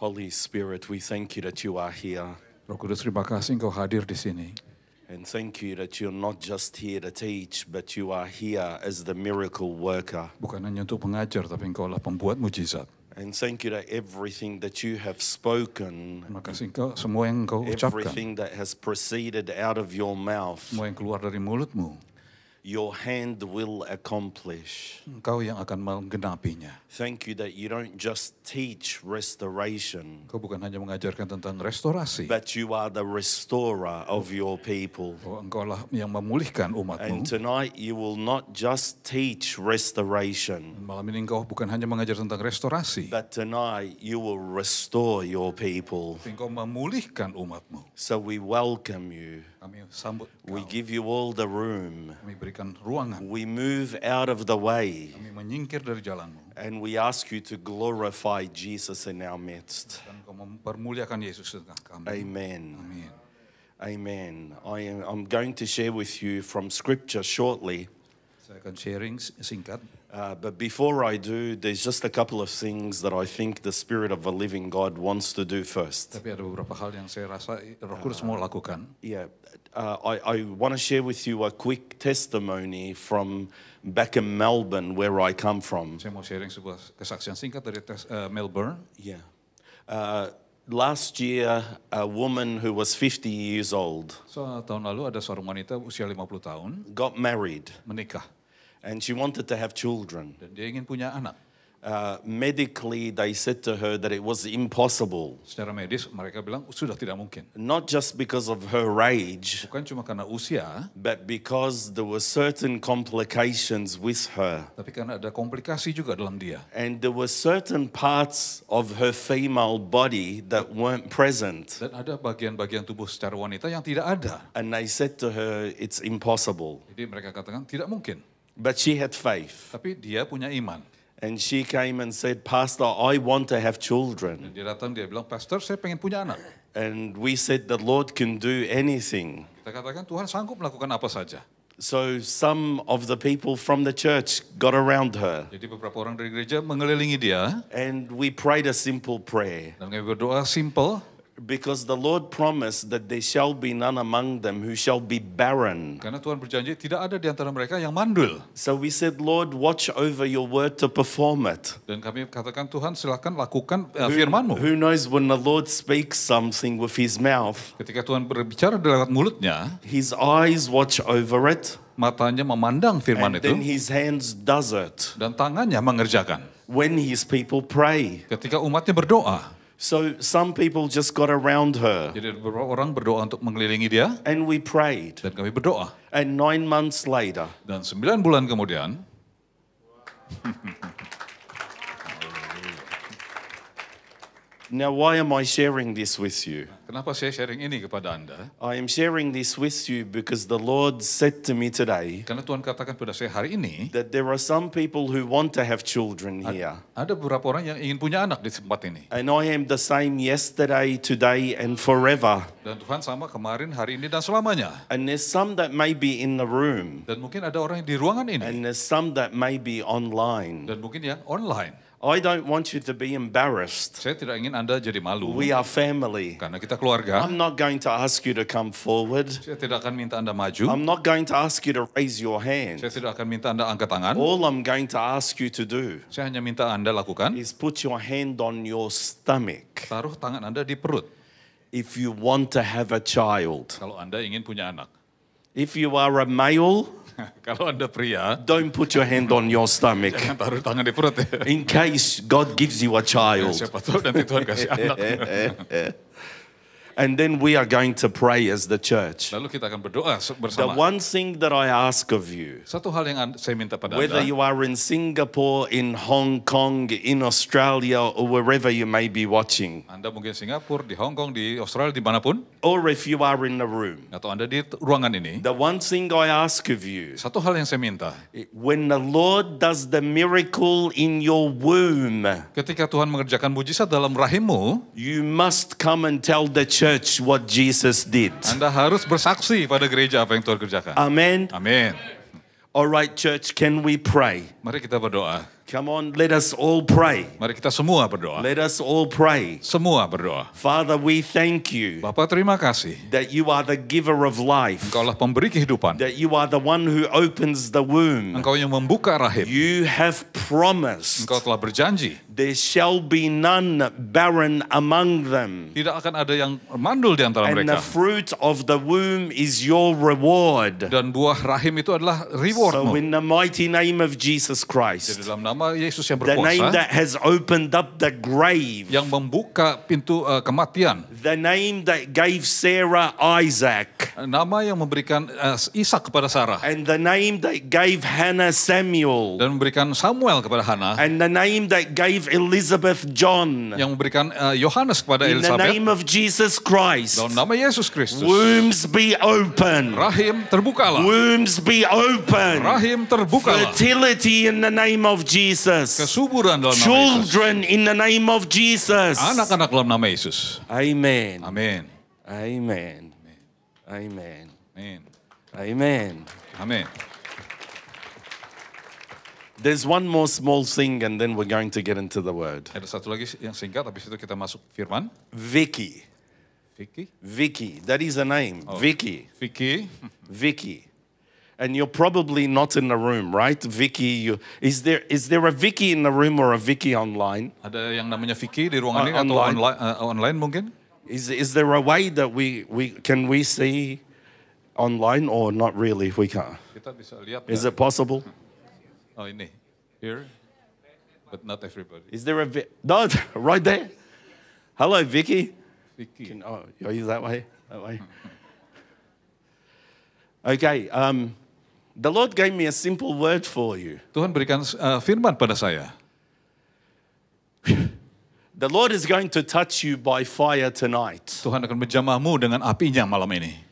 Holy Spirit, we thank you that you are here. Roh Kudus, terima kasih Engkau hadir di sini. And thank you that you're not just here to teach, but you are here as the miracle worker. Bukan hanya untuk mengajar, tapi Engkau adalah pembuat mujizat. And thank you that everything that you have spoken, Terima kasih Engkau, semua yang Engkau ucapkan, everything that has proceeded out of your mouth, semua yang keluar dari mulutmu, your hand will accomplish. Engkau yang akan menggenapinya. Thank you that you don't just teach restoration, Engkau bukan hanya mengajarkan tentang restorasi, but you are the restorer of your people. bahwa Engkau lah yang memulihkan umatmu. And tonight you will not just teach restoration, Malam ini Engkau bukan hanya mengajar tentang restorasi, but tonight you will restore your people. tapi Engkau memulihkan umatmu. So we welcome you. Kami sambut We Engkau. give you all the room. Kami berikan ruangan. We move out of the way. Kami menyingkir dari jalanmu. And we ask you to glorify Jesus in our midst. Dan Engkau mempermuliakan Yesus di tengah kami. Amen. Amin. Amen. I'm going to share with you from scripture shortly. Saya akan sharing singkat. But before I do, there's just a couple of things that I think the Spirit of the living God wants to do first. Tapi ada beberapa hal yang saya rasa Roh Kudus mau lakukan. Yeah, I want to share with you a quick testimony from back in Melbourne, where I come from. Saya mau sharing sebuah kesaksian singkat dari Melbourne. Yeah. Last year, a woman who was 50 years old So, tahun lalu ada seorang wanita usia 50 tahun got married, menikah and she wanted to have children. dan dia ingin punya anak. Medically, they said to her that it was impossible, Secara medis mereka bilang sudah tidak mungkin. not just because of her age, Bukan cuma karena usia, but because there were certain complications with her. tapi karena ada komplikasi juga dalam dia. And there were certain parts of her female body that weren't present. Dan ada bagian-bagian tubuh secara wanita yang tidak ada. And they said to her, it's impossible. Jadi mereka katakan tidak mungkin. But she had faith. Tapi dia punya iman. And she came and said, Pastor, I want to have children. Dan dia datang, dia bilang, Pastor, saya pengen punya anak. And we said, the Lord can do anything. Kita katakan Tuhan sanggup melakukan apa saja. So some of the people from the church got around her. Jadi beberapa orang dari gereja mengelilingi dia. And we prayed a simple prayer. Dan kami berdoa simple. Because the Lord promised that there shall be none among them who shall be barren. Karena Tuhan berjanji tidak ada di antara mereka yang mandul. So we said, Lord, watch over your word to perform it. Dan kami katakan Tuhan silakan lakukan firman-Mu. Who knows when the Lord speaks something with his mouth, Ketika Tuhan berbicara lewat mulutnya, his eyes watch over it, matanya memandang firman and itu, then his hands does it dan tangannya mengerjakan. when his people pray. Ketika umatnya berdoa, So some people just got around her, jadi beberapa orang berdoa untuk mengelilingi dia, and we prayed. dan kami berdoa. And 9 months later, Dan 9 bulan kemudian, now why am I sharing this with you? kenapa saya sharing ini kepada Anda? I am sharing this with you because the Lord said to me today Karena Tuhan katakan pada saya hari ini, that there are some people who want to have children here. ada beberapa orang yang ingin punya anak di tempat ini. And I am the same yesterday, today, and forever. Dan Tuhan sama kemarin, hari ini, dan selamanya. And there's some that may be in the room, Dan mungkin ada orang yang di ruangan ini, and there's some that may be online. dan mungkin yang online. I don't want you to be embarrassed. Saya tidak ingin Anda jadi malu, We are family. karena kita keluarga. I'm not going to ask you to come forward. Saya tidak akan minta Anda maju. I'm not going to ask you to raise your hand. Saya tidak akan minta Anda angkat tangan. All I'm going to ask you to do Saya hanya minta Anda lakukan, is put your hand on your stomach taruh tangan Anda di perut. if you want to have a child. Kalau Anda ingin punya anak. If you are a male, Kalau Anda pria, don't put your hand on your stomach jangan taruh tangan di perut ya. in case God gives you a child. Siapa tahu nanti Tuhan kasih anak. And then we are going to pray as the church. Lalu kita akan berdoa The bersama. one thing that I ask of you, Satu hal yang saya minta pada whether Anda, you are in Singapore, in Hong Kong, in Australia, or wherever you may be watching, Anda mungkin Singapura, di Hong Kong, di Australia, dimanapun, or if you are in the room, atau Anda di ruangan ini, the one thing I ask of you, satu hal yang saya minta, when the Lord does the miracle in your womb, ketika Tuhan mengerjakan mujizat dalam rahimmu, you must come and tell the church what Jesus did. Anda harus bersaksi pada gereja apa yang Tuhan kerjakan. Amen. Amin. All right, church, can we pray? Mari kita berdoa. Come on, let us all pray. Mari kita semua berdoa. Let us all pray. Semua berdoa. Father, we thank you Bapa, terima kasih. that you are the giver of life, Engkaulah pemberi kehidupan. that you are the one who opens the womb. Engkau yang membuka rahim. You have promised Engkau telah berjanji. there shall be none barren among them. Tidak akan ada yang mandul di antara And the mereka. fruit of the womb is your reward. Dan buah rahim itu adalah So rewardmu. in the mighty name of Jesus Jadi Christ, dalam nama Yesus yang the name berkuasa, that has opened up the grave, yang membuka pintu kematian, the name that gave Sarah Isaac, nama yang memberikan Ishak kepada Sarah, and the name that gave Hannah Samuel, dan memberikan Samuel kepada Hana, and the name that gave Elizabeth John. yang memberikan Yohanes kepada In the Elizabeth. name of Jesus Christ, Dalam nama Yesus Kristus, wombs be open. rahim terbukalah. Wombs be open. Rahim terbukalah. Fertility in the name of Jesus. Kesuburan dalam nama Yesus. Children in the name of Jesus. Anak-anak dalam nama Yesus. Amen. Amin. Amen. Amen. Amin. Amen. Amin. There's one more small thing and then we're going to get into the word. Ada satu lagi yang singkat, habis itu kita masuk firman. Vicky. Vicky. Vicky. That is a name. Vicky. Vicky. Vicky. And you're probably not in the room, right? Vicky, is there a Vicky in the room or a Vicky online? Ada yang namanya Vicky di ruangan ini atau Online. online mungkin? Is there a way that we can see online or not really? We can't. Kita bisa lihat. Is it possible? Oh ini, here, but not everybody. Is there a no right there? Hello, Vicky. Vicky. Oh, are you that way? That way. Okay. The Lord gave me a simple word for you. Tuhan berikan firman pada saya. The Lord is going to touch you by fire tonight. Tuhan akan menjamahmu dengan apinya malam ini.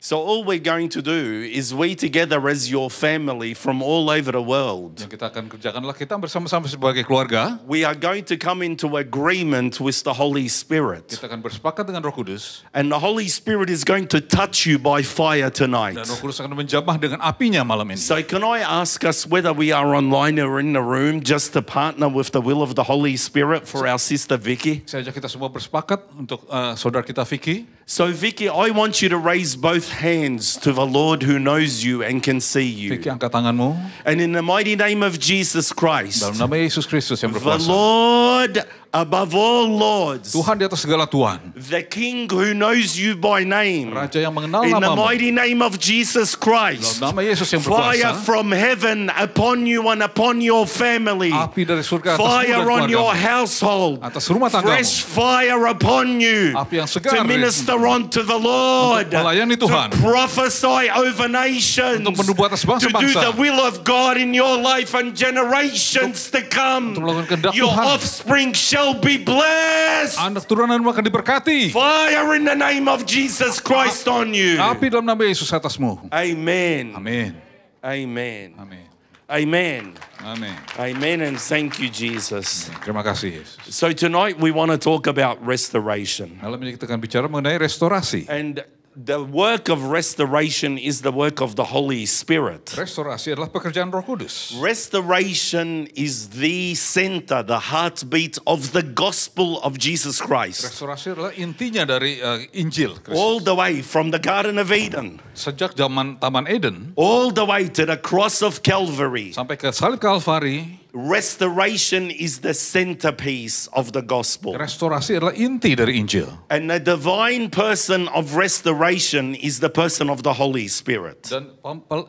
So all we're going to do is we together as your family from all over the world, Yang kita akan kerjakanlah kita bersama-sama sebagai keluarga. we are going to come into agreement with the Holy Spirit. Kita akan bersepakat dengan Roh Kudus. And the Holy Spirit is going to touch you by fire tonight. Dan Roh Kudus akan menjamah dengan apinya malam ini. So can I ask us whether we are online or in the room just to partner with the will of the Holy Spirit for our sister Vicky? Saya ajak kita semua bersepakat untuk saudara kita Vicky. So Vicky, I want you to raise both hands to the Lord who knows you and can see Vicky, you. angkat tanganmu. And in the mighty name of Jesus Christ, Dalam nama Yesus Kristus yang the berkuasa. Lord above all lords, Tuhan di atas segala Tuhan. the King who knows you by name, Raja yang mengenal in the namamu. mighty name of Jesus Christ, Dalam nama Yesus yang fire berkuasa. from heaven upon you and upon your family, Api dari surga atas fire on your keluargamu. household, Atas rumah tanggamu. fresh fire upon you, Api yang segar to minister unto the Lord, Untuk melayani Tuhan. to prophesy over nations, Untuk menubuh atas to do bangsa-bangsa. the will of God in your life and generations to come. Untuk melakukan kehendak Your Tuhan. offspring shall be blessed. Anak turunanmu akan diberkati. Fire in the name of Jesus Christ on you. Api dalam nama Yesus atasmu. Amen. Amin. Amen. Amin. Amen. Amin. Amen. And thank you, Jesus. Terima kasih Yesus. So tonight we want to talk about restoration. Malam ini kita akan bicara mengenai restorasi. And the work of restoration is the work of the Holy Spirit. Restorasi adalah pekerjaan Roh Kudus. Restoration is the center, the heartbeat of the gospel of Jesus Christ. Restorasi adalah intinya dari Injil Kristus. All the way from the Garden of Eden, Sejak zaman Taman Eden all the way to the cross of Calvary. sampai ke salib Kalvari, Restoration is the centerpiece of the gospel. restorasi adalah inti dari Injil. And the divine person of restoration is the person of the Holy Spirit. Dan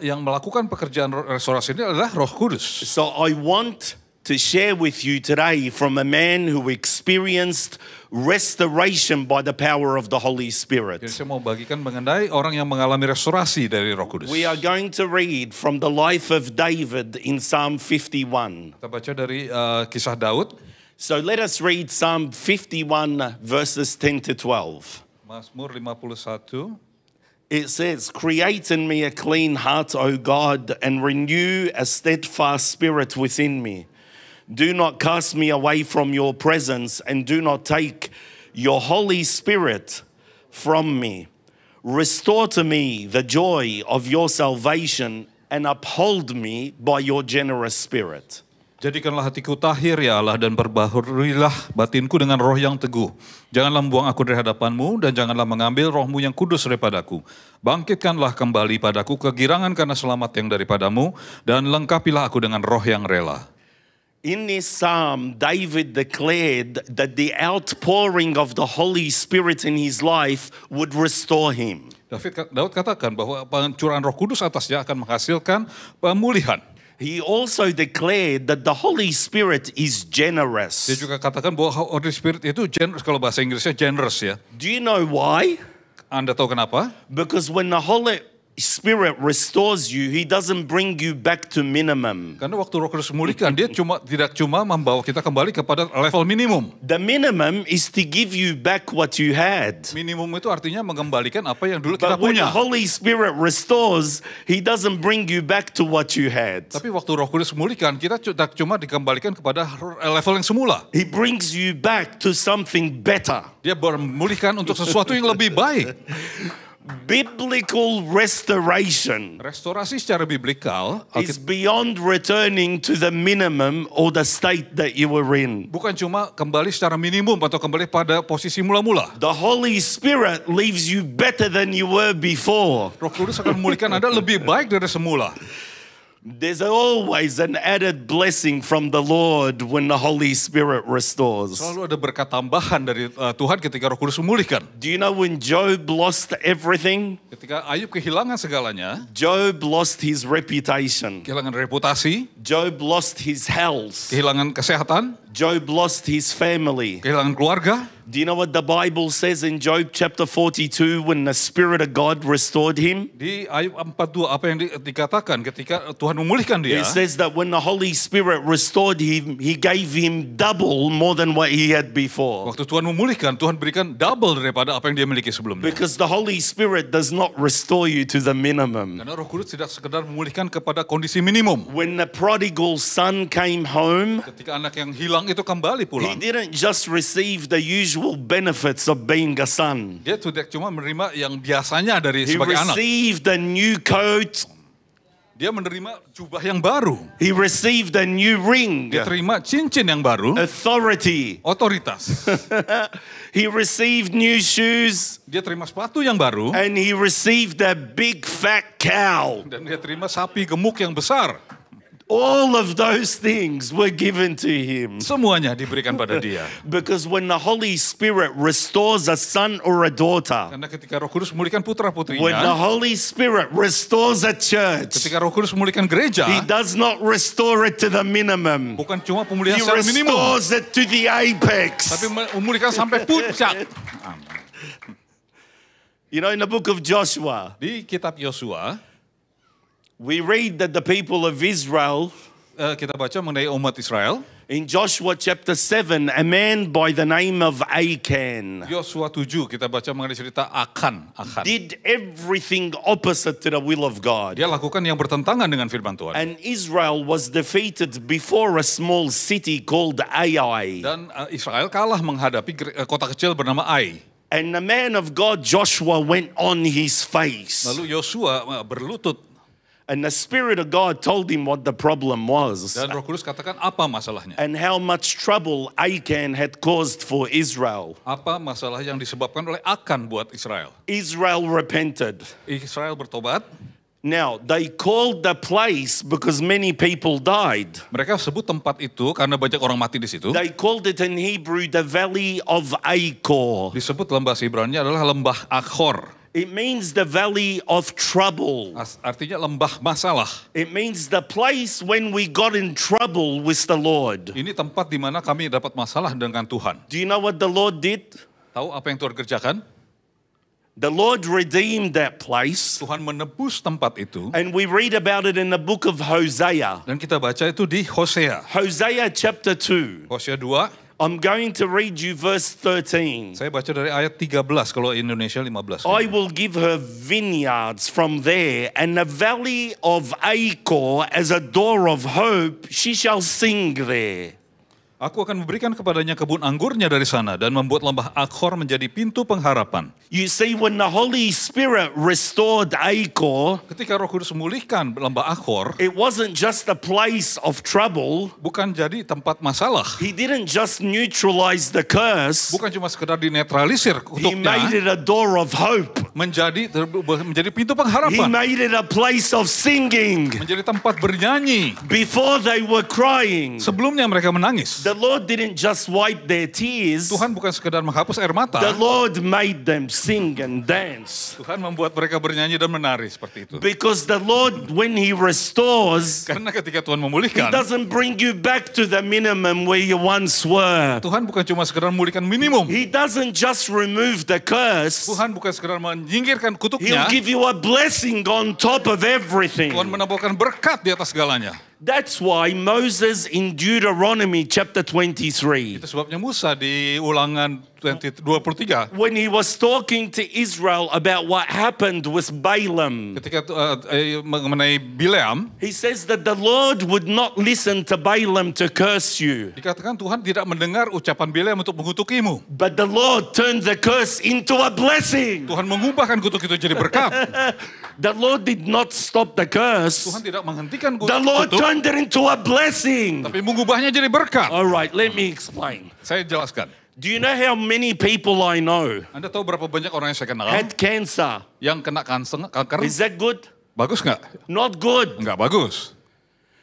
yang melakukan pekerjaan restorasi ini adalah Roh Kudus. So I want to share with you today from a man who experienced restoration by the power of the Holy Jadi Spirit. saya mau bagikan mengenai orang yang mengalami restorasi dari Roh Kudus. We are going to read from the life of David in Psalm 51. Kita baca dari kisah Daud, So let us read Psalm 51 verses 10 to 12. Mazmur 51. It says, "Create in me a clean heart, O God, and renew a steadfast spirit within me. Do not cast me away from your presence, and do not take your Holy Spirit from me. Restore to me the joy of your salvation, and uphold me by your generous spirit." Jadikanlah hatiku tahir ya Allah dan perbaharui batinku dengan roh yang teguh. Janganlah membuang aku dari hadapanmu dan janganlah mengambil rohmu yang kudus daripadaku. Bangkitkanlah kembali padaku kegirangan karena selamat yang daripadamu dan lengkapilah aku dengan roh yang rela. In this psalm, David declared that the outpouring of the Holy Spirit in his life would restore him. Daud katakan bahwa pencurahan Roh Kudus atasnya akan menghasilkan pemulihan. He also declared that the Holy Spirit is generous. Dia juga katakan bahwa Holy Spirit itu generous, kalau bahasa Inggrisnya generous ya. Do you know why? Anda tahu kenapa? Because when the Holy Spirit restores you, He doesn't bring you back to minimum. Karena waktu Roh Kudus memulihkan, dia tidak cuma membawa kita kembali kepada level minimum. The minimum is to give you back what you had. Minimum itu artinya mengembalikan apa yang dulu kita But when the punya. Holy Spirit restores, He doesn't bring you back to what you had. Tapi waktu Roh Kudus memulihkan, kita tidak cuma dikembalikan kepada level yang semula. He brings you back to something better. Dia memulihkan untuk sesuatu yang lebih baik. Biblical restoration Restorasi secara biblikal is beyond returning to the minimum or the state that you were in. bukan cuma kembali secara minimum atau kembali pada posisi mula-mula. The Holy Spirit leaves you better than you were before. Roh Kudus akan memulihkan Anda lebih baik dari semula. There's always an added blessing from the Lord when the Holy Spirit restores. Selalu ada berkat tambahan dari Tuhan ketika Roh Kudus memulihkan. Do you know when Job lost everything? Ketika Ayub kehilangan segalanya, Job lost his reputation. kehilangan reputasi, Job lost his health. kehilangan kesehatan, Job lost his family. kehilangan keluarga. Do you know what the Bible says in Job chapter 42 when the Spirit of God restored him? Di Ayub 42 apa yang dikatakan ketika Tuhan memulihkan dia? It says that when the Holy Spirit restored him, He gave him double more than what he had before. Waktu Tuhan memulihkan, Tuhan berikan double daripada apa yang dia miliki sebelumnya. Because the Holy Spirit does not restore you to the minimum. Karena Roh Kudus tidak sekedar memulihkan kepada kondisi minimum. When the prodigal son came home, Ketika anak yang hilang itu kembali he pulang, didn't just receive the usual benefits of being a son. dia tidak cuma menerima yang biasanya dari He sebagai anak. received a new coat. Dia menerima jubah yang baru. He received a new ring. Dia terima cincin yang baru, Authority. otoritas. He received new shoes. Dia terima sepatu yang baru, And he received a big fat cow. dan dia terima sapi gemuk yang besar. All of those things were given to him. Semuanya diberikan pada dia. Because when the Holy Spirit restores a son or a daughter, Karena ketika Roh Kudus memulihkan when the putra-putrinya, Holy Spirit restores a church, ketika Roh Kudus memulihkan gereja, He does not restore it to the minimum. bukan cuma He pemulihan secara minimum, restores it to the apex. tapi memulihkan sampai puncak. You know, in the book of Joshua, Di kitab Yosua, we read that the people of Israel, kita baca mengenai umat Israel. in Joshua chapter 7, a man by the name of Achan Yosua 7 kita baca mengenai cerita Akan. did everything opposite to the will of God. Dia lakukan yang bertentangan dengan firman Tuhan. And Israel was defeated before a small city called Ai. Dan Israel kalah menghadapi kota kecil bernama Ai. And the man of God, Joshua, went on his face. Lalu Yosua berlutut And the Spirit of God told him what the problem was dan Roh Kudus katakan apa masalahnya. and how much trouble Achan had caused for Israel. Apa masalah yang disebabkan oleh Akan buat Israel. Israel repented. Israel bertobat. Now, they called the place because many people died. Mereka sebut tempat itu karena banyak orang mati di situ. They called it in Hebrew the Valley of Achor. Disebut lembah Ibrani adalah lembah Akhor. It means the valley of trouble. Artinya lembah masalah. It means the place when we got in trouble with the Lord. Ini tempat di mana kami dapat masalah dengan Tuhan. Do you know what the Lord did? Tahu apa yang Tuhan kerjakan? The Lord redeemed that place. Tuhan menebus tempat itu. And we read about it in the book of Hosea. Dan kita baca itu di Hosea. Hosea chapter 2. Hosea 2. I'm going to read you verse 13. Saya baca dari ayat 13 kalau Indonesia 15. I will give her vineyards from there, and the valley of Achor as a door of hope, she shall sing there. Aku akan memberikan kepadanya kebun anggurnya dari sana dan membuat lembah Akhor menjadi pintu pengharapan. You see, when the Holy Spirit restored Achor, Ketika Roh Kudus memulihkan lembah Akhor, it wasn't just a place of trouble. bukan jadi tempat masalah. He didn't just neutralize the curse. Bukan cuma sekedar dinetralisir He made kutuknya, it a door of hope. menjadi pintu He pengharapan. made it a place of singing. Menjadi tempat bernyanyi. Before they were crying, Sebelumnya mereka menangis. the Lord didn't just wipe their tears. Tuhan bukan sekedar menghapus air mata. The Lord made them sing and dance. Tuhan membuat mereka bernyanyi dan menari seperti itu. Because the Lord, when He restores, Karena ketika Tuhan He memulihkan, doesn't bring you back to the minimum where you once were. Tuhan bukan cuma sekedar memulihkan minimum. He doesn't just remove the curse. Tuhan bukan sekedar menyingkirkan He'll kutuknya. give you a blessing on top of everything. Tuhan menambahkan berkat di atas segalanya. That's why Moses in Deuteronomy chapter 23, Itu sebabnya Musa di Ulangan 23, when he was talking to Israel about what happened with Balaam, ketika mengenai Bileam, he says that the Lord would not listen to Balaam to curse you, dikatakan Tuhan tidak mendengar ucapan Bileam untuk mengutukimu. but the Lord turned the curse into a blessing. Tuhan mengubahkan kutuk itu jadi berkat. The Lord did not stop the curse. Tuhan tidak menghentikan The Lord kutuk, turned it into a blessing. tapi mengubahnya jadi berkat. All right, let me explain. Saya jelaskan. Do you know how many people I know Anda tahu berapa banyak orang yang saya kenal had cancer? yang kena kanker? Is that good? Bagus nggak? Not good. Nggak bagus.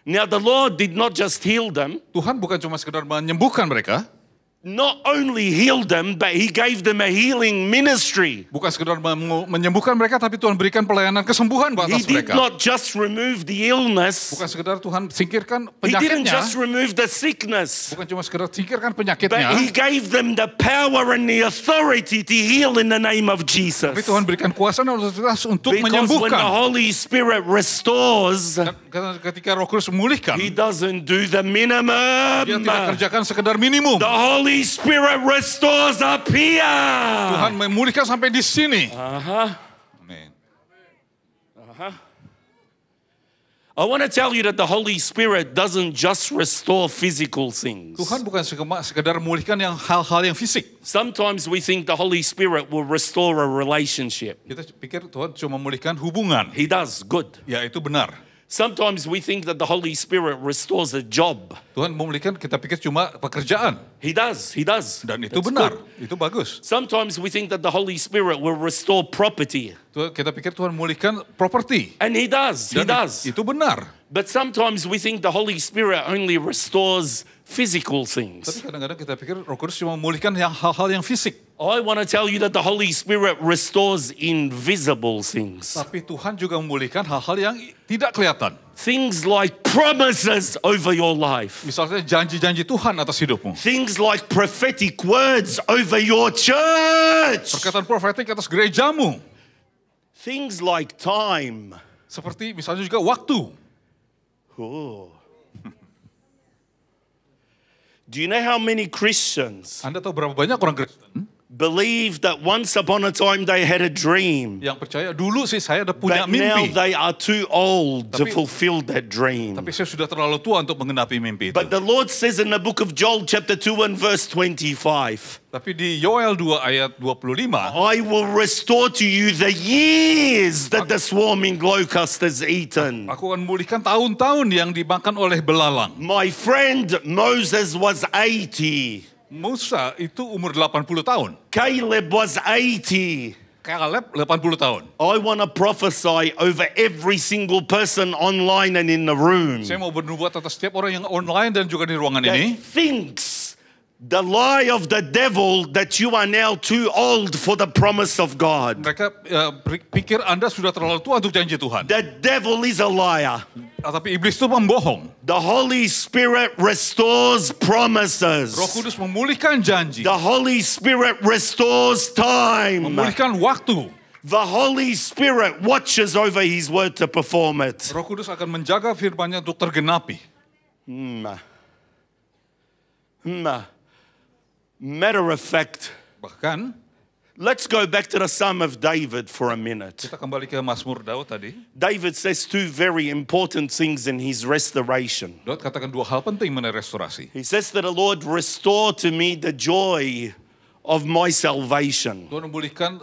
Now the Lord did not just heal them, Tuhan bukan cuma sekedar menyembuhkan mereka, not only healed them, but He gave them a healing ministry. bukan sekedar menyembuhkan mereka, tapi Tuhan berikan pelayanan kesembuhan He atas did mereka. not just remove the illness, Bukan sekedar Tuhan singkirkan He didn't penyakitnya, just remove the sickness, bukan cuma sekedar singkirkan but penyakitnya, He gave them the power and the authority to heal in the name of Jesus. tapi Tuhan berikan kuasa dan otoritas untuk Because when the menyembuhkan. Holy Spirit restores, Karena ketika Roh Kudus memulihkan, He doesn't do the Dia minimum. tidak kerjakan sekedar minimum. The Holy Spirit restores up here. Tuhan memulihkan sampai di sini. Amin. I want to tell you that the Holy Spirit doesn't just restore physical things. Tuhan bukan sekedar memulihkan yang hal-hal yang fisik. Sometimes we think the Holy Spirit will restore a relationship. Kita pikir Tuhan cuma memulihkan hubungan. He does, good. Ya, itu benar. Sometimes we think that the Holy Spirit restores a job. Tuhan memulihkan, kita pikir cuma pekerjaan. He does, He does. Dan itu That's benar, good. itu bagus. Sometimes we think that the Holy Spirit will restore property. Kita pikir Tuhan memulihkan properti. And He does, He Dan does. itu benar. But sometimes we think the Holy Spirit only restores physical Tapi things. kadang-kadang kita pikir Roh Kudus cuma memulihkan yang hal-hal yang fisik. I want to tell you that the Holy Spirit restores invisible things. Tapi Tuhan juga memulihkan hal-hal yang tidak kelihatan. Things like promises over your life. Misalnya janji-janji Tuhan atas hidupmu. Things like prophetic words over your church. Perkataan profetik atas gerejamu. Things like time. Seperti misalnya juga waktu. Oh. Do you know how many Christians Anda tahu berapa banyak orang Kristen believe that once upon a time they had a dream, yang percaya dulu sih saya ada punya but now mimpi. they are too old to Tapi- fulfill that dream? Tapi saya sudah terlalu tua untuk menggenapi mimpi itu. But the Lord says in the book of Joel chapter 2 and verse 25, Tapi di Yoel 2 ayat 25, I will restore to you the years that the swarming locust has eaten. aku akan memulihkan tahun-tahun yang dimakan oleh belalang. My friend Moses was 80. Musa itu umur 80 tahun. Caleb was 80. Kaleb 80 tahun. I want to prophesy over every single person online and in the room Saya mau bernubuat atas setiap orang yang online dan juga di ruangan that ini. thinks the lie of the devil that you are now too old for the promise of God. Mereka pikir Anda sudah terlalu tua untuk janji Tuhan. The devil is a liar. Tapi iblis itu membohong. The Holy Spirit restores promises. Roh Kudus memulihkan janji. The Holy Spirit restores time. Memulihkan waktu. The Holy Spirit watches over His word to perform it. Roh Kudus akan menjaga firman-Nya untuk tergenapi. Matter of fact, Bahkan Let's go back to the Psalm of David for a minute. Kita kembali ke Mazmur Daud tadi. David says two very important things in his restoration. Daud katakan dua hal penting mengenai restorasi. He says that the Lord restore to me the joy of my salvation. Tuhan memulihkan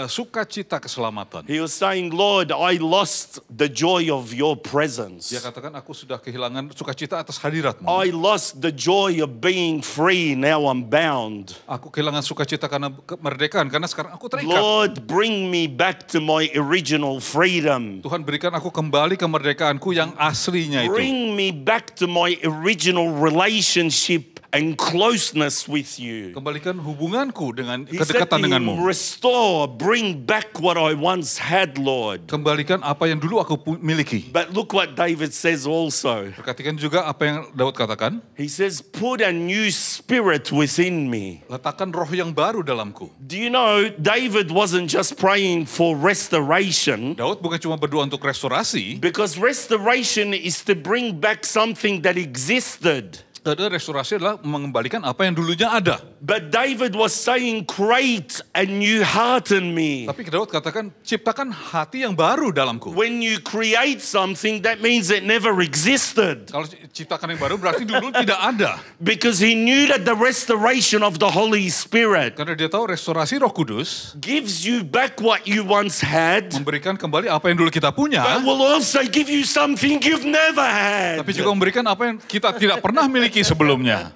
sukacita keselamatan. He was saying, Lord, I lost the joy of your presence. Dia katakan aku sudah kehilangan sukacita atas hadiratmu. I lost the joy of being free, now I'm bound. Aku kehilangan sukacita karena kemerdekaan, karena sekarang aku terikat. Lord, bring me back to my original freedom. Tuhan berikan aku kembali kemerdekaanku yang aslinya itu. Bring me back to my original relationship and closeness with you. Kembalikan hubunganku dengan He said kedekatan to him, denganmu. restore, bring back what I once had, Lord. Kembalikan apa yang dulu aku miliki. But look what David says also. Perhatikan juga apa yang Daud katakan. He says, put a new spirit within me. Letakkan roh yang baru dalamku. Do you know, David wasn't just praying for restoration, Daud bukan cuma berdoa untuk restorasi. because restoration is to bring back something that existed. Karena restorasi adalah mengembalikan apa yang dulunya ada. But David was saying, create a new heart in me. Tapi Daud katakan, ciptakan hati yang baru dalamku. When you create something, that means it never existed. Kalau ciptakan yang baru berarti dulu tidak ada. Because he knew that the restoration of the Holy Spirit Karena dia tahu restorasi Roh Kudus gives you back what you once had, memberikan kembali apa yang dulu kita punya, but will also give you something you've never had. tapi juga memberikan apa yang kita tidak pernah miliki sebelumnya.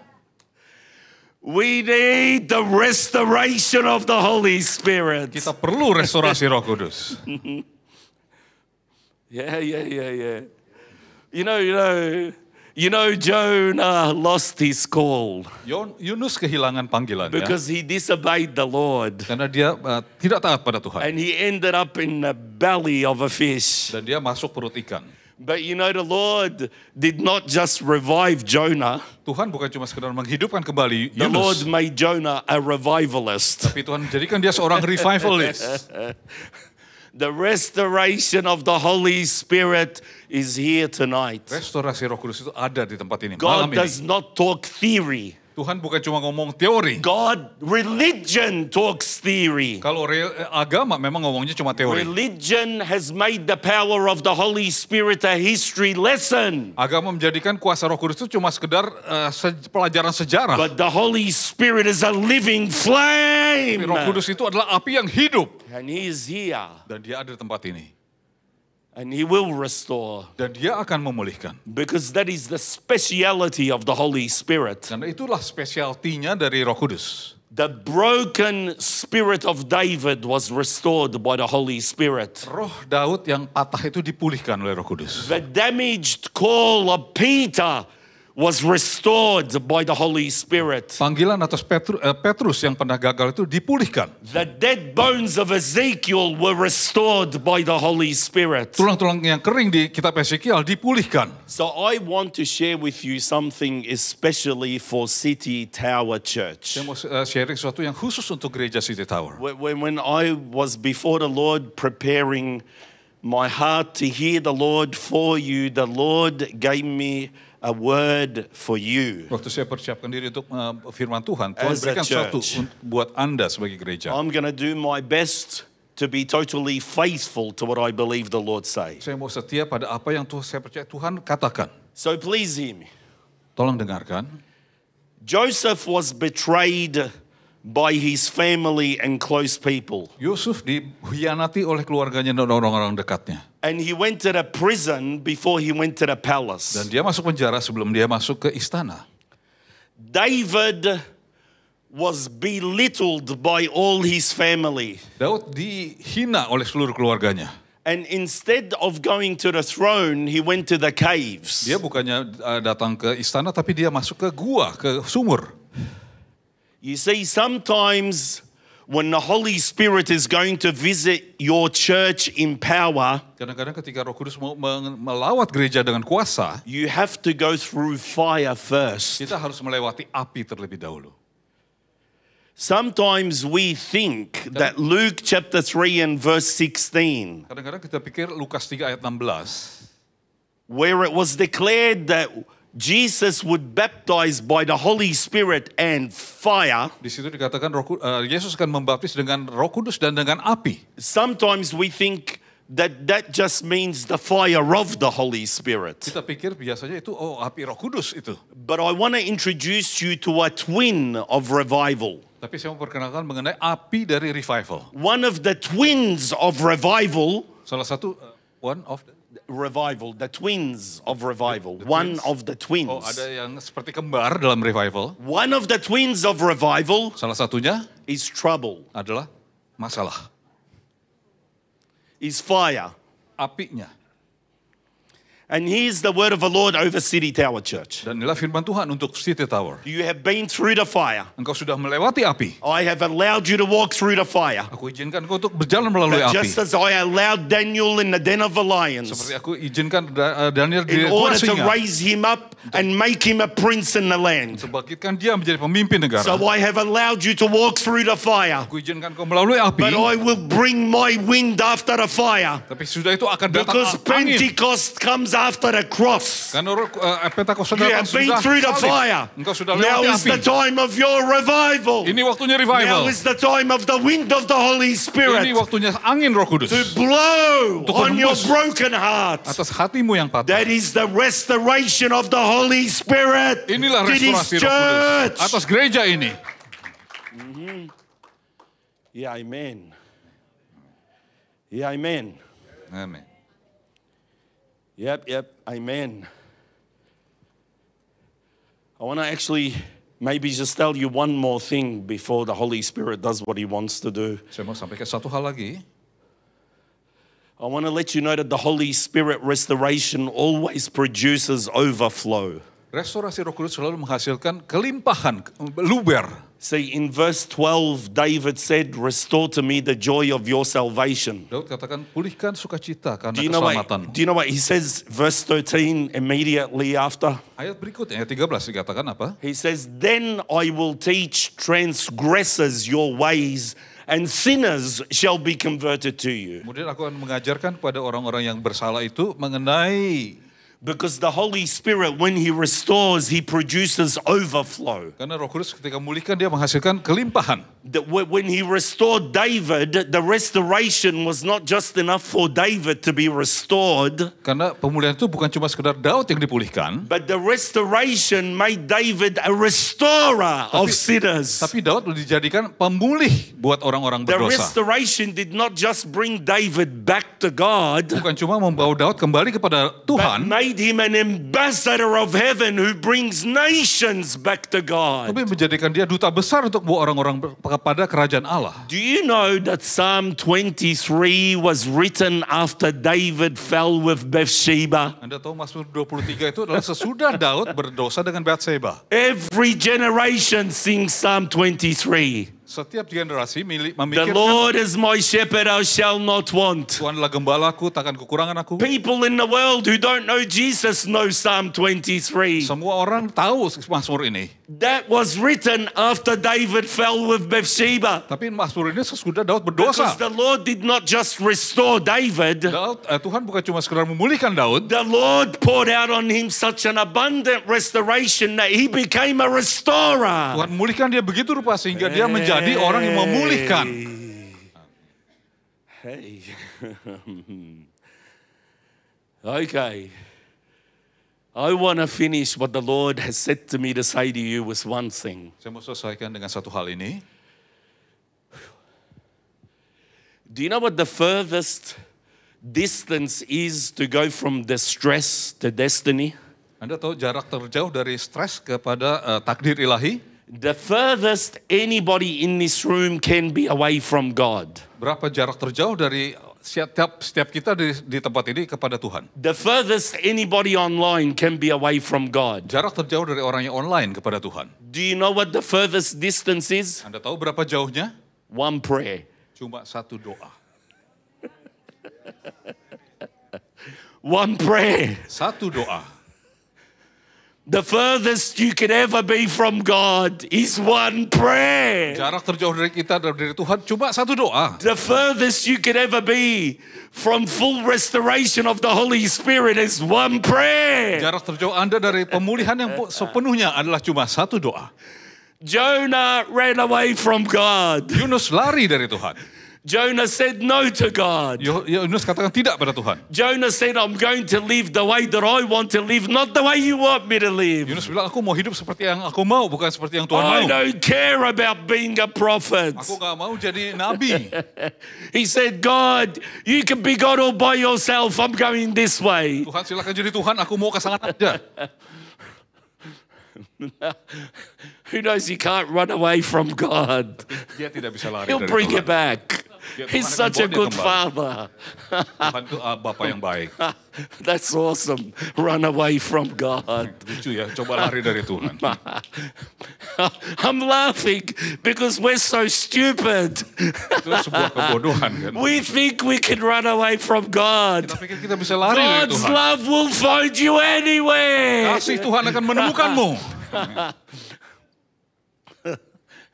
We need the restoration of the Holy Spirit. Kita perlu restorasi Roh Kudus. Yeah. You know, Jonah lost his call Yunus kehilangan panggilannya because he disobeyed the Lord. karena dia tidak taat pada Tuhan. And he ended up in the belly of a fish. Dan dia masuk perut ikan. But you know, the Lord did not just revive Jonah. Tuhan bukan cuma sekedar menghidupkan kembali The Lord Yunus, made Jonah a revivalist. tapi Tuhan jadikan dia seorang revivalist. The restoration of the Holy Spirit is here tonight. Restorasi Roh Kudus itu ada di tempat ini malam God ini. does not talk theory. Tuhan bukan cuma ngomong teori. Religion talks theory. Kalau agama memang ngomongnya cuma teori. Religion has made the power of the Holy Spirit a history lesson. Agama menjadikan kuasa Roh Kudus itu cuma sekedar pelajaran sejarah. But the Holy Spirit is a living flame. Roh Kudus itu adalah api yang hidup. And He is here. Dan dia ada di tempat ini. And He will restore. Dan dia akan memulihkan. Because that is the speciality of the Holy Spirit. Karena itulah spesialtinya dari Roh Kudus. The broken spirit of David was restored by the Holy Spirit. Roh Daud yang patah itu dipulihkan oleh Roh Kudus. The damaged call of Peter was restored by the Holy Spirit. Panggilan atas Petrus yang pernah gagal itu dipulihkan. The dead bones of Ezekiel were restored by the Holy Spirit. Tulang-tulang yang kering di kitab Ezekiel dipulihkan. So I want to share with you something especially for City Tower Church. Saya mau sharing sesuatu yang khusus untuk gereja City Tower. When I was before the Lord preparing my heart to hear the Lord for you, the Lord gave me a word for you. Waktu saya persiapkan diri untuk firman Tuhan, Tuhan As a berikan sesuatu church. buat Anda sebagai gereja. I'm going to do my best to be totally faithful to what I believe the Lord say. Saya mau setia pada apa yang saya percaya Tuhan katakan. So please hear me. Tolong dengarkan. Joseph was betrayed by his family and close people. Yusuf dikhianati oleh keluarganya dan orang-orang dekatnya. And he went to the prison before he went to the palace. Dan dia masuk penjara sebelum dia masuk ke istana. David was belittled by all his family. Daud dihina oleh seluruh keluarganya. And instead of going to the throne, he went to the caves. Dia bukannya datang ke istana, tapi dia masuk ke gua, ke sumur. You see, sometimes when the Holy Spirit is going to visit your church in power, Kadang-kadang ketika Roh Kudus mau melawat gereja dengan kuasa, you have to go through fire first. kita harus melewati api terlebih dahulu. Sometimes we think that Luke chapter 3 and verse 16, Kadang-kadang kita pikir Lukas 3 ayat 16, where it was declared that Jesus would baptize by the Holy Spirit and fire. Di situ dikatakan Yesus akan membaptis dengan Roh Kudus dan dengan api. Sometimes we think that just means the fire of the Holy Spirit. Kita pikir biasanya itu api Roh Kudus itu. But I want to introduce you to a twin of revival. Tapi saya mau perkenalkan mengenai api dari revival. One of the twins of revival. Salah satu one of the Revival, the twins of revival. The One twins. of the twins. Oh, ada yang seperti kembar dalam revival. One of the twins of revival Salah satunya is trouble, adalah masalah, is fire. apinya. And here's the word of the Lord over City Tower Church. Dan inilah firman Tuhan untuk City Tower. You have been through the fire. Engkau sudah melewati api. I have allowed you to walk through the fire. Aku izinkan engkau untuk berjalan melalui But api. just as I allowed Daniel in the den of the lions, Seperti aku izinkan Daniel di in gua order to singa. raise him up and make him a prince in the land. Sebangkitkan dia menjadi pemimpin negara. So I have allowed you to walk through the fire. Aku izinkan kau melalui api. But I will bring my wind after the fire. Tapi sudah itu akan datang Because angin. Pentecost comes after the cross. Karena Pentakosta You datang have been sudah through the salib. fire. Engkau sudah Now lewati is the api. time of your revival. Ini waktunya Now revival. is the time of the wind of the Holy Ini Spirit waktunya angin Roh Kudus to blow Untuk on your menembus broken heart. atas hatimu yang patah. That is the restoration of the Holy Spirit Inilah to this restorasi Roh church. Kudus atas gereja ini. Yeah, amen. Yeah, amen. Amin. Yep, amen. I want to actually maybe just tell you one more thing before the Holy Spirit does what he wants to do. Saya mau sampaikan satu hal lagi. I want to let you know that the Holy Spirit restoration always produces overflow. Restorasi Roh Kudus selalu menghasilkan kelimpahan, luber. See, in verse 12, David said, "Restore to me the joy of your salvation." Daud katakan, pulihkan sukacita karena Do you keselamatan. know what he says, verse 13, immediately after? Ayat berikutnya, ayat 13 dikatakan apa? He says, "Then I will teach transgressors your ways, and sinners shall be converted to you." Kemudian aku akan mengajarkan kepada orang-orang yang bersalah itu mengenai, Because the Holy Spirit, when he restores, he produces overflow. karena Roh Kudus ketika memulihkan dia menghasilkan kelimpahan. That when he restored David, the restoration was not just enough for David to be restored, Karena pemulihan itu bukan cuma sekedar Daud yang dipulihkan, but the restoration made David a restorer of sinners. tapi Daud dijadikan pemulih buat orang-orang The berdosa. restoration did not just bring David back to God, Bukan cuma membawa Daud kembali kepada but Tuhan, made him an ambassador of heaven who brings nations back to God. tapi menjadikan dia duta besar untuk membawa orang-orang kepada kerajaan Allah. Do you know that Psalm 23 was written after David fell with Bathsheba? Anda tahu Mazmur 23 itu adalah sesudah Daud berdosa dengan Bathsheba. Every generation sings Psalm 23. Setiap generasi The memikirkan Lord is my shepherd, I shall not want. Tuhan adalah gembalaku, takkan kekurangan aku. People in the world who don't know Jesus know Psalm 23. Semua orang tahu Mazmur ini. That was written after David fell with Bathsheba. Tapi Mazmur ini sesudah Daud berdosa. Because the Lord did not just restore David, Tuhan bukan cuma sekedar memulihkan Daud, the Lord poured out on him such an abundant restoration that he became a restorer. Tuhan memulihkan dia begitu rupa sehingga dia menjadi orang yang memulihkan. Hey. Okay. I want to finish what the Lord has said to me to say to you with one thing. Saya mau selesaikan dengan satu hal ini. Do you know what the furthest distance is to go from distress to destiny? Anda tahu jarak terjauh dari stres kepada takdir ilahi? The furthest anybody in this room can be away from God. Berapa jarak terjauh dari setiap kita di tempat ini kepada Tuhan? The furthest anybody online can be away from God. Jarak terjauh dari orang yang online kepada Tuhan. Do you know what the furthest distance is? Anda tahu berapa jauhnya? One prayer. Cuma satu doa. One prayer. Satu doa. The furthest you can ever be from God is one prayer. Jarak terjauh dari kita dan dari Tuhan cuma satu doa. The furthest you can ever be from full restoration of the Holy Spirit is one prayer. Jarak terjauh Anda dari pemulihan yang sepenuhnya adalah cuma satu doa. Jonah ran away from God. Yunus lari dari Tuhan. Jonah said no to God. Yunus katakan tidak pada Tuhan. Jonah said, I'm going to live the way that I want to live, not the way you want me to live. Yunus bilang, aku mau hidup seperti yang aku mau, bukan seperti yang Tuhan I mau. don't care about being a prophet. Aku gak mau jadi nabi. He said, God, you can be God all by yourself. I'm going this way. Tuhan silakan jadi Tuhan, aku mau ke sana aja. Who knows he can't run away from God. Dia tidak bisa lari He'll dari bring Tuhan. you back. Tuhan He's akan such a bawa dia good kembali. father. Tuhan itu Bapa yang baik. That's awesome. Run away from God. Lucu ya, coba lari dari Tuhan. I'm laughing because we're so stupid. Itu sebuah kebodohan kan. We think we can run away from God. Kita pikir kita bisa lari dari God's Tuhan. love will find you anywhere. Kasih Tuhan akan menemukanmu.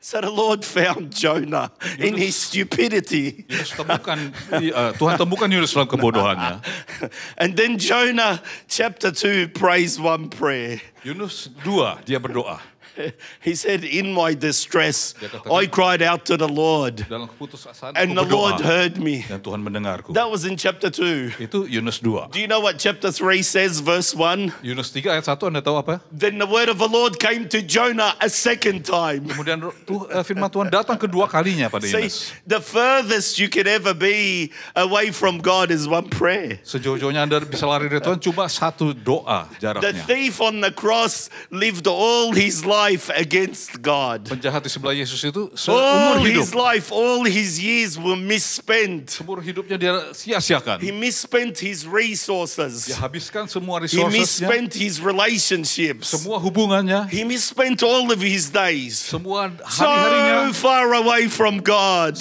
So the Lord found Jonah in his stupidity. Tuhan temukan Yunus dalam kebodohannya. And then Jonah chapter 2 prays one prayer. Yunus 2, dia berdoa. He said, in my distress, I cried out to the Lord, Dalam keputusasaan and aku the Lord berdoa. heard me. Dan Tuhan mendengarku. That was in chapter 2. Itu Yunus 2. Do you know what chapter 3 says, verse 1? Yunus 3 ayat 1, Anda tahu apa? Then the word of the Lord came to Jonah a second time. Kemudian firman Tuhan datang kedua kalinya pada See, Yunus. the furthest you could ever be away from God is one prayer. Sejauh-jauhnya Anda bisa lari dari Tuhan cuma satu doa The jaraknya. thief on the cross lived all his life against God. Penjahat di sebelah Yesus itu All seumur hidup. his life, all his years were misspent. Seumur hidupnya dia sia-siakan. He misspent his resources. Dia habiskan semua He resourcesnya, misspent his relationships. semua hubungannya, He misspent all of his days. semua So hari-harinya far away from God.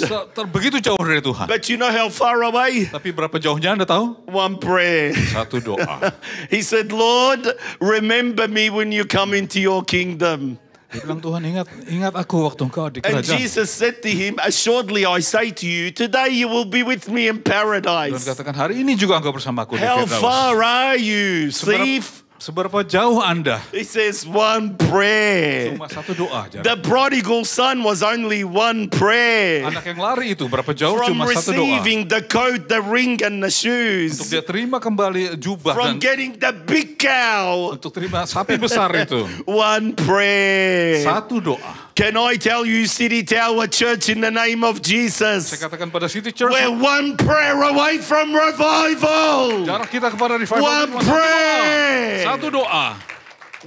begitu jauh dari Tuhan. But you know how far away? Tapi berapa jauhnya Anda tahu? One prayer. Satu doa. He said, Lord, remember me when you come into your kingdom. Dia bilang, Tuhan ingat aku waktu engkau di And kerajaan. Jesus said to him, assuredly I say to you, today you will be with me in Tuhan paradise. katakan, hari ini juga engkau bersamaku di How Firdaus. far are you, thief? Seberapa jauh Anda? He says, one prayer. Cuma satu doa. The prodigal son was only one prayer Anak yang lari itu berapa jauh? from Cuma satu doa. receiving the coat, the ring, and the Untuk shoes, dia terima kembali jubah from dan getting the big cow. untuk terima sapi besar itu. One prayer. Satu doa. Can I tell you, City Tower Church, in the name of Saya Jesus, katakan pada City Church, we're one prayer away from revival. jarak kita kepada revival One cuma prayer. satu doa.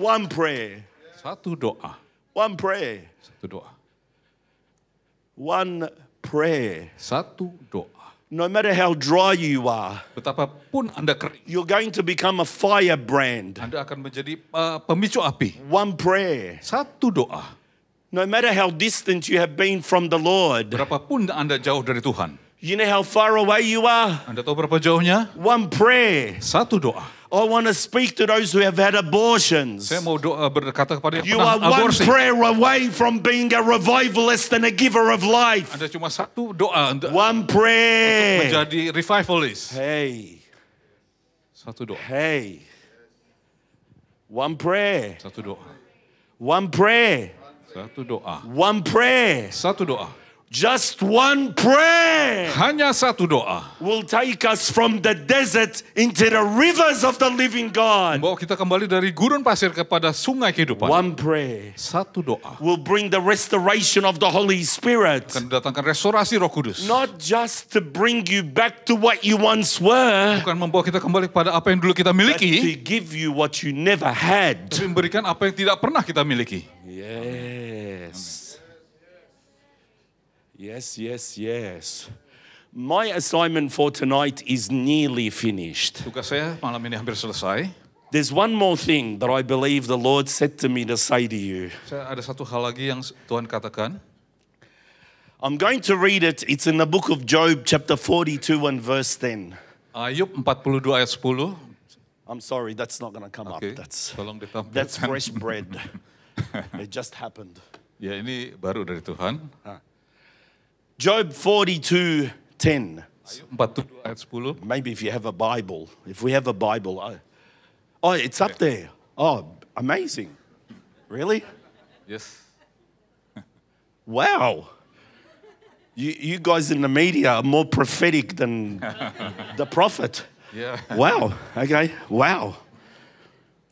One prayer. Satu doa. One prayer. Satu doa. One prayer. Satu doa. No matter how dry you are, Betapapun Anda kering, you're going to become a firebrand. Anda akan menjadi pemicu api. One prayer. Satu doa. No matter how distant you have been from the Lord, Berapapun Anda jauh dari Tuhan, you know how far away you are? Anda tahu berapa jauhnya? One prayer. Satu doa. I want to speak to those who have had abortions. Saya mau berkata kepada yang You pernah are one aborsi. prayer away from being a revivalist and a giver of life. Anda cuma satu doa untuk One prayer. menjadi revivalist. Hey, Satu doa. hey. One prayer. Satu doa. One prayer. Satu doa. One prayer. Satu doa. Just one prayer Hanya satu doa. will take us from the desert into the rivers of the living God. Bawa kita kembali dari gurun pasir kepada sungai kehidupan. One prayer Satu doa. will bring the restoration of the Holy Spirit. Akan mendatangkan restorasi Roh Kudus. Not just to bring you back to what you once were, Bukan membawa kita kembali kepada apa yang dulu kita but to miliki, give you what you never had. tapi memberikan apa yang tidak pernah kita miliki. Yes. Yes, yes, yes. My assignment for tonight is nearly finished. Tugas saya malam ini hampir selesai. There's one more thing that I believe the Lord said to me to say to you. Saya ada satu hal lagi yang Tuhan katakan. I'm going to read it. It's in the book of Job, chapter 42 and verse 10. Ayub 42 ayat 10. I'm sorry, that's not going to come Oke, up. tolong ditampilkan. That's fresh bread. It just happened. Ya, ini baru dari Tuhan. Job 42:10. Ayub 47 ayat 10. Maybe if you have a Bible. If we have a Bible. Oh, it's up there. Oh, amazing. Really? Yes. Wow. You guys in the media are more prophetic than the prophet. Ya. Wow. Okay. Wow.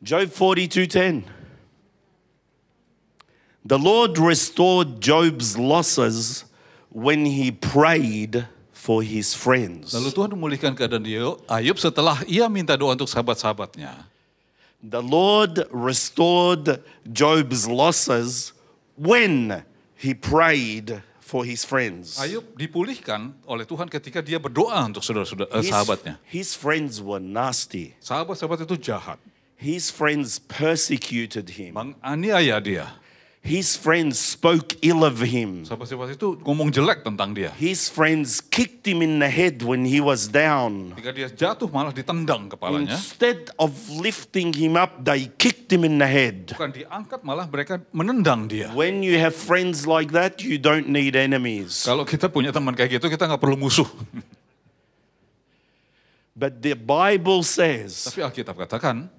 Job 42:10. The Lord restored Job's losses when he prayed for his friends. Lalu Tuhan memulihkan keadaan Ayub setelah ia minta doa untuk sahabat-sahabatnya. The Lord restored Job's losses when he prayed for his friends. Ayub dipulihkan oleh Tuhan ketika dia berdoa untuk sahabatnya. His friends were nasty. Sahabat-sahabat itu jahat, His friends persecuted him. menganiaya dia. His friends spoke ill of him. Sahabat-sahabat itu ngomong jelek tentang dia. His friends kicked him in the head when he was down. Ketika dia jatuh malah ditendang kepalanya. Instead of lifting him up, they kicked him in the head. Bukan diangkat, malah mereka menendang dia. When you have friends like that, you don't need enemies. Kalau kita punya teman kayak gitu, kita nggak perlu musuh. But the Bible says Tapi Alkitab katakan,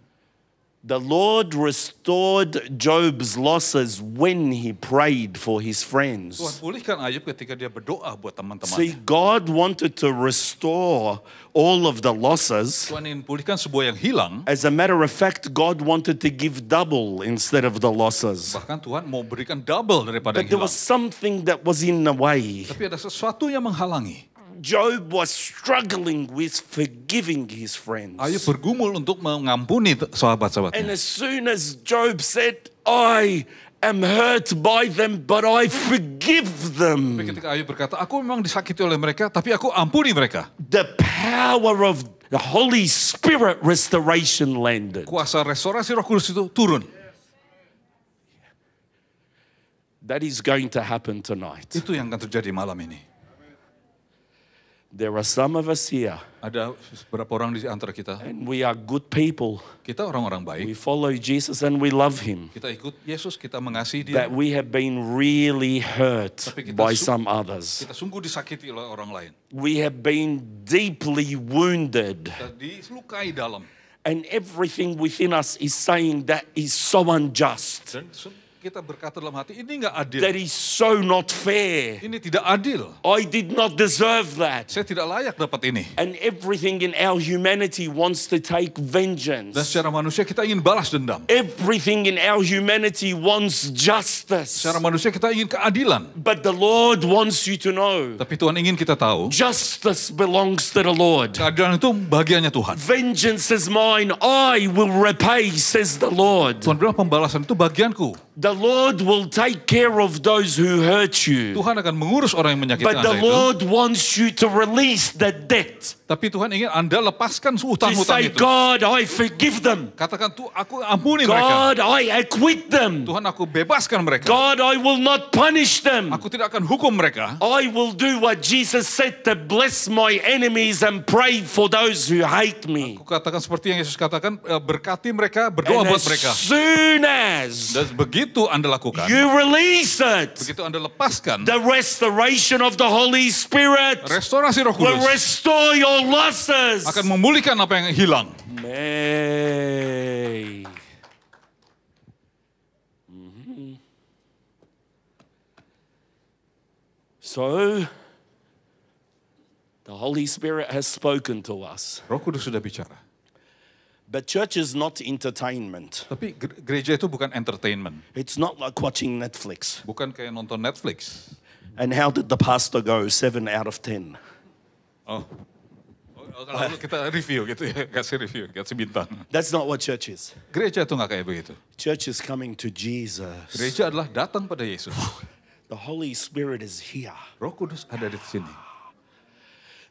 the Lord restored Job's losses when he prayed for his Tuhan friends. pulihkan Ayub ketika dia berdoa buat See, teman-temannya. God wanted to restore all of the losses. Tuhan ingin pulihkan sebuah yang hilang. As a matter of fact, God wanted to give double instead of the losses. Bahkan Tuhan mau berikan double daripada But yang there hilang. was something that was in the way. Tapi ada sesuatu yang menghalangi. Job was struggling with forgiving his friends. Ayub bergumul untuk mengampuni And sahabat-sahabatnya. as soon as Job said, I am hurt by them, but I forgive Tapi them, ketika Ayub berkata, aku memang disakiti oleh mereka, tapi aku ampuni mereka. the power of the Holy Spirit restoration landed. Kuasa restorasi Roh Kudus itu turun. That is going to happen tonight. Itu yang akan terjadi malam ini. There are some of us here, Ada beberapa orang di antara kita, and we are good people. kita orang-orang baik. We follow Jesus and we love him. Kita ikut Yesus, kita mengasihi dia. But we have been really hurt Tapi kita by some others. Kita sungguh disakiti oleh orang lain. We have been deeply wounded. Kita dilukai dalam. And everything within us is saying that is so unjust. Dan kita berkata dalam hati, ini nggak adil. That is so not fair. Ini tidak adil. I did not deserve that. Saya tidak layak dapat ini. And everything in our humanity wants to take Dan vengeance. secara manusia kita ingin balas dendam. Everything in our humanity wants justice. Secara manusia kita ingin keadilan. But the Lord wants you to know, Tapi Tuhan ingin kita tahu, justice belongs to the Lord. keadilan itu bagiannya Tuhan. Vengeance is mine, I will repay, says the Lord. Tuhan bilang pembalasan itu bagianku. The Lord will take care of those who hurt you. Tuhan akan mengurus orang yang menyakiti But the Anda itu. Lord wants you to release the debt. Tapi Tuhan ingin Anda lepaskan To hutang-hutang say, itu. God, I forgive them. Katakan, tuh aku ampuni mereka. God, I acquit them. Tuhan, aku bebaskan mereka. God, I will not punish them. Aku tidak akan hukum mereka. I will do what Jesus said, to bless my enemies and pray for those who hate me. Aku katakan seperti yang Yesus katakan, berkati mereka, berdoa And buat as mereka. soon as Dan begitu Anda lakukan, you release it, begitu Anda lepaskan, the restoration of the Holy Spirit restorasi Roh will Kudus restore your losses. akan memulihkan apa yang hilang. May. Mhm. So, the Holy Spirit has spoken to us. Roh Kudus sudah bicara. But church is not entertainment. Tapi gereja itu bukan entertainment. It's not like watching Netflix. Bukan kayak nonton Netflix. And how did the pastor go? 7 out of 10. Oh, kalau kita review gitu ya, kasih bintang. That's not what church is. Gereja itu nggak kayak begitu. Church is coming to Jesus. Gereja adalah datang pada Yesus. The Holy Spirit is here. Roh Kudus ada di sini.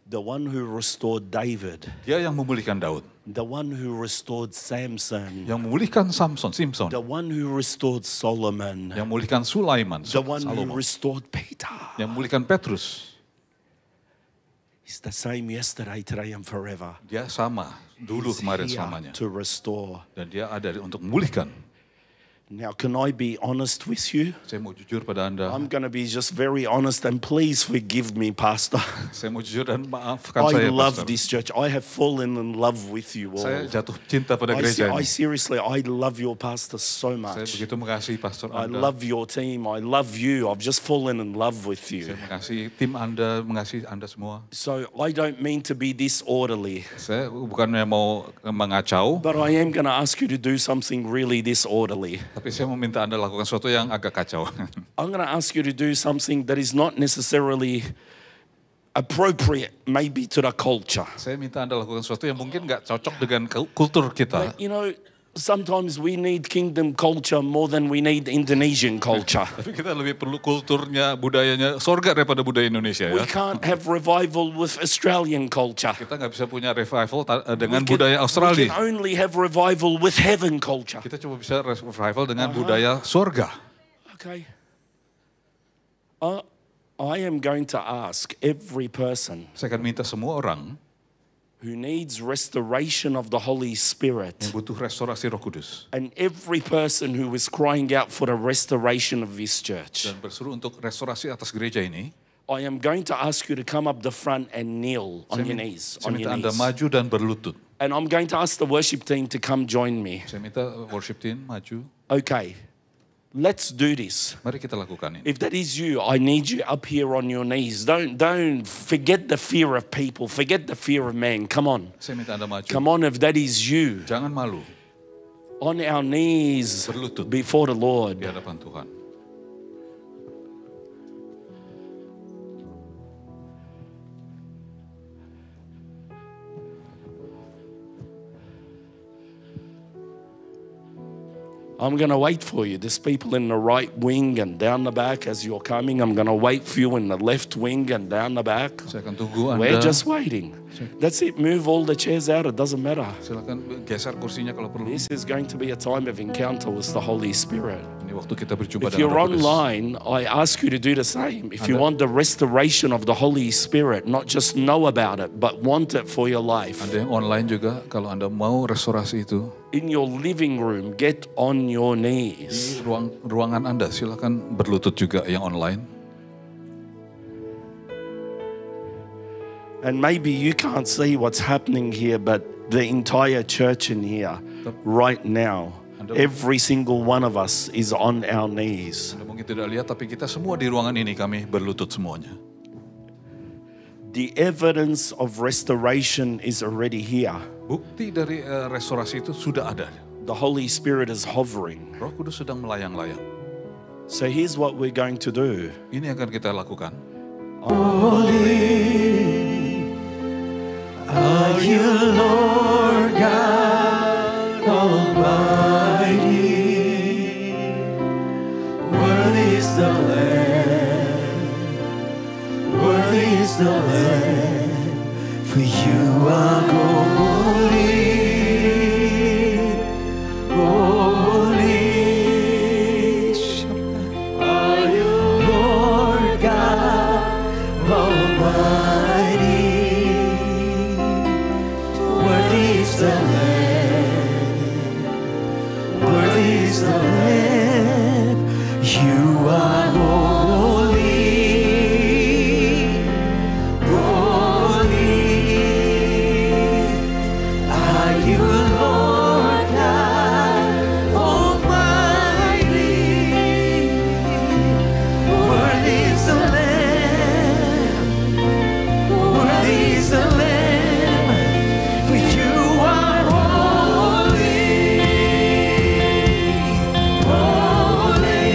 The one who restored David. Dia yang memulihkan Daud, The one who restored Samson. yang memulihkan Simpson, The one who restored Solomon. yang memulihkan Sulaiman, The one who Salomo, restored Peter. yang memulihkan Petrus. He's the same yesterday, today, and forever. Dia sama dulu He's kemarin here selamanya. to restore. Dan dia ada untuk memulihkan. Now, can I be honest with you? Saya mau jujur pada Anda. I'm going to be just very honest, and please forgive me, Pastor. Saya mau jujur dan maafkan I saya, love Pastor. this church. I have fallen in love with you Saya all. jatuh cinta pada gereja I ini. seriously, I love your pastor so Saya much. begitu mengasihi pastor I Anda. love your team. I love you. I've just fallen in love with you. Saya mengasihi tim Anda, mengasihi Anda semua. So I don't mean to be disorderly, Saya bukannya mau mengacau, but I am going to ask you to do something really disorderly. tapi saya meminta Anda lakukan sesuatu yang agak kacau. I'm going to ask you to do something that is not necessarily appropriate, maybe to the culture. Saya minta Anda lakukan sesuatu yang mungkin nggak cocok dengan kultur kita. But, you know, sometimes we need kingdom culture more than we need Indonesian culture. Tapi kita lebih perlu kulturnya, budayanya sorga daripada budaya Indonesia We ya. can't have revival with Australian culture. Kita nggak bisa punya revival dengan We can- budaya We Australia. can only have revival with heaven culture. Kita cuma bisa revival dengan budaya sorga. Okay. I am going to ask every person Saya akan minta semua orang who needs restoration of the Holy yang Spirit, butuh restorasi Roh Kudus and every person who is crying out for the restoration of this church, dan berseru untuk restorasi atas gereja ini. I am going to ask you to come up the front and kneel on your knees. Saya On your minta Anda knees. maju dan berlutut. And I'm going to ask the worship team to come join me. Saya minta worship team maju. Okay, let's do this. Mari kita lakukan ini. If that is you, I need you up here on your knees. Don't forget the fear of people. Forget the fear of man. Come on. Saya minta Anda maju. Come on, if that is you. Jangan malu On our knees Berlutut. before the Lord. di hadapan Tuhan. I'm going to wait for you. There's people in the right wing and down the back as you're coming. I'm going to wait for you in the left wing and down the back. Saya akan tunggu We're Anda. just waiting. That's it. Move all the chairs out. It doesn't matter. Silakan geser kursinya kalau perlu. This is going to be a time of encounter with the Holy Spirit. Ini waktu kita berjumpa If dengan you're Roh Kudus. online, I ask you to do the same. If you want the restoration of the Holy Spirit, not just know about it, but want it for your life. Anda yang online juga, kalau Anda mau restorasi itu, In your living room, get on your knees. di ruangan Anda, silakan berlutut juga yang online. And maybe you can't see what's happening here, but the entire church in here, right now, every single one of us is on our knees. Anda mungkin tidak lihat, tapi kita semua di ruangan ini, kami berlutut semuanya. The evidence of restoration is already here. Bukti dari restorasi itu sudah ada. The Holy Spirit is hovering. Roh Kudus sedang melayang-layang. So here's what we're going to do. Ini akan kita lakukan. Are you Lord God Almighty? Worthy is the Lamb, worthy is the Lamb, for you are holy, holy. Are you Lord God Almighty? Worthy is the Lamb, worthy is the Lamb. You are holy, holy. Are you Lord God Almighty? Worthy is the Lamb, worthy is the Lamb. For you are holy, holy.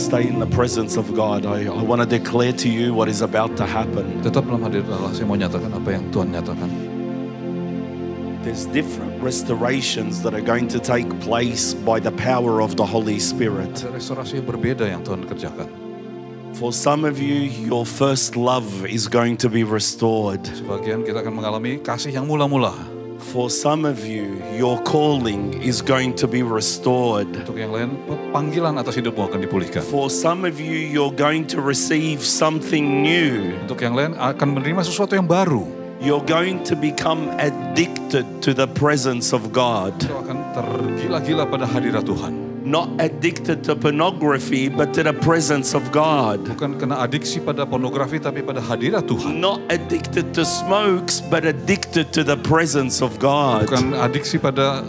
stay in the presence of God. I want to declare to you what is about to happen. Tetap dalam hadirat Allah. Saya mau nyatakan apa yang Tuhan nyatakan. There's different restorations that are going to take place by the power of the Holy Spirit. Ada restorasi yang berbeda yang Tuhan kerjakan. For some of you, your first love is going to be restored. Sebagian kita akan mengalami kasih yang mula-mula. For some of you, your calling is going to be restored. Untuk yang lain, panggilan atas hidupmu akan dipulihkan. For some of you, you're going to receive something new. Untuk yang lain akan menerima sesuatu yang baru. You're going to become addicted to the presence of God. Kau akan tergila-gila pada hadirat Tuhan. Not addicted to pornography, but to the presence of God. Bukan kena adiksi pada pornografi, tapi pada hadirat Tuhan. Not addicted to smokes, but addicted to the presence of God. Bukan adiksi pada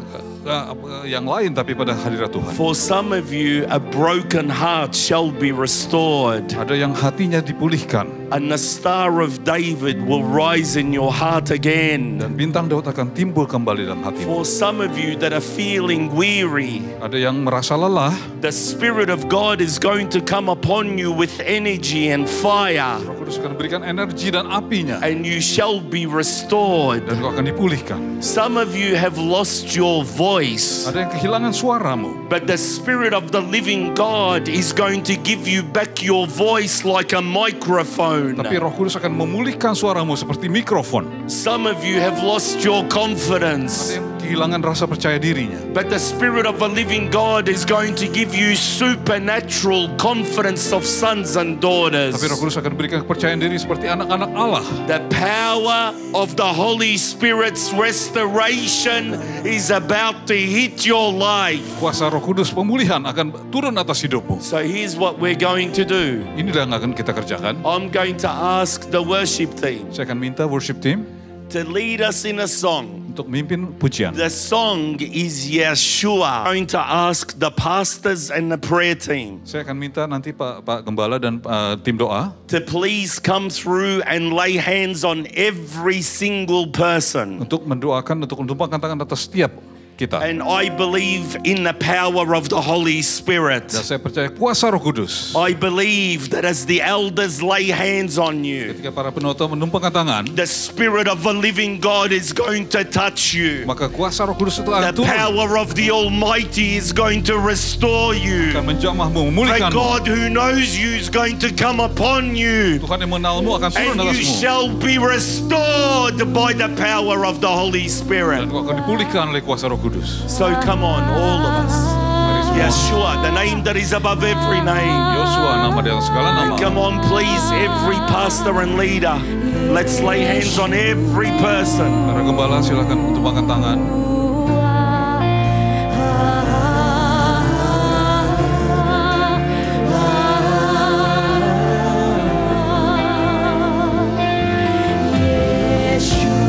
yang lain, tapi pada hadirat Tuhan. For some of you, a broken heart shall be restored. Ada yang hatinya dipulihkan. And the star of David will rise in your heart again. Dan bintang Daud akan timbul kembali dalam hatimu. For some of you that are feeling weary, Ada yang merasa lelah, the Spirit of God is going to come upon you with energy and fire, Roh Kudus akan berikan energi dan apinya. and you shall be restored. Dan kau akan dipulihkan. Some of you have lost your voice, Ada yang kehilangan suaramu. but the Spirit of the living God is going to give you back your voice like a microphone. Tapi Roh Kudus akan memulihkan suaramu seperti mikrofon. Some of you have lost your Ada confidence, yang kehilangan rasa percaya dirinya. but the Spirit of the living God is going to give you supernatural confidence of sons and daughters. Tapi Roh Kudus akan berikan kepercayaan diri seperti anak-anak Allah. The power of the Holy Spirit's restoration is about to hit your life. Kuasa Roh Kudus pemulihan akan turun atas hidupmu. So here's what we're going to do. Inilah yang akan kita kerjakan. I'm going to ask the worship team Saya akan minta worship team to lead us in a song. untuk memimpin pujian. The song is Yeshua. I'm going to ask the pastors and the prayer team Saya akan minta nanti Pak Gembala dan tim doa to please come through and lay hands on every single person. untuk mendoakan, untuk menumpangkan tangan atas setiap kita. And I believe in the power of the Holy Spirit. Dan saya percaya kuasa Roh Kudus. I believe that as the elders lay hands on you, Ketika para penota menumpangkan tangan, the Spirit of the living God is going to touch you. maka kuasa Roh Kudus itu akan The turun, power of the Almighty is going to restore you. akan menjamahmu, The memulihkanmu. God who knows you is going to come upon you. Tuhan yang mengenalmu akan turun And you atasmu. shall be restored by the power of the Holy Spirit. Dan kau akan dipulihkan oleh kuasa Roh Kudus. So come on, all of us. Mari semua. Yeshua, the name that is above every name. Yosua, nama di atas segala nama. Come on, please, every pastor and leader, let's lay hands on every person. Para gembala silakan tumpangkan tangan. Yeshua.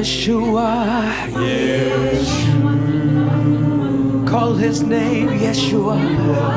Yeshua, call his name Yeshua.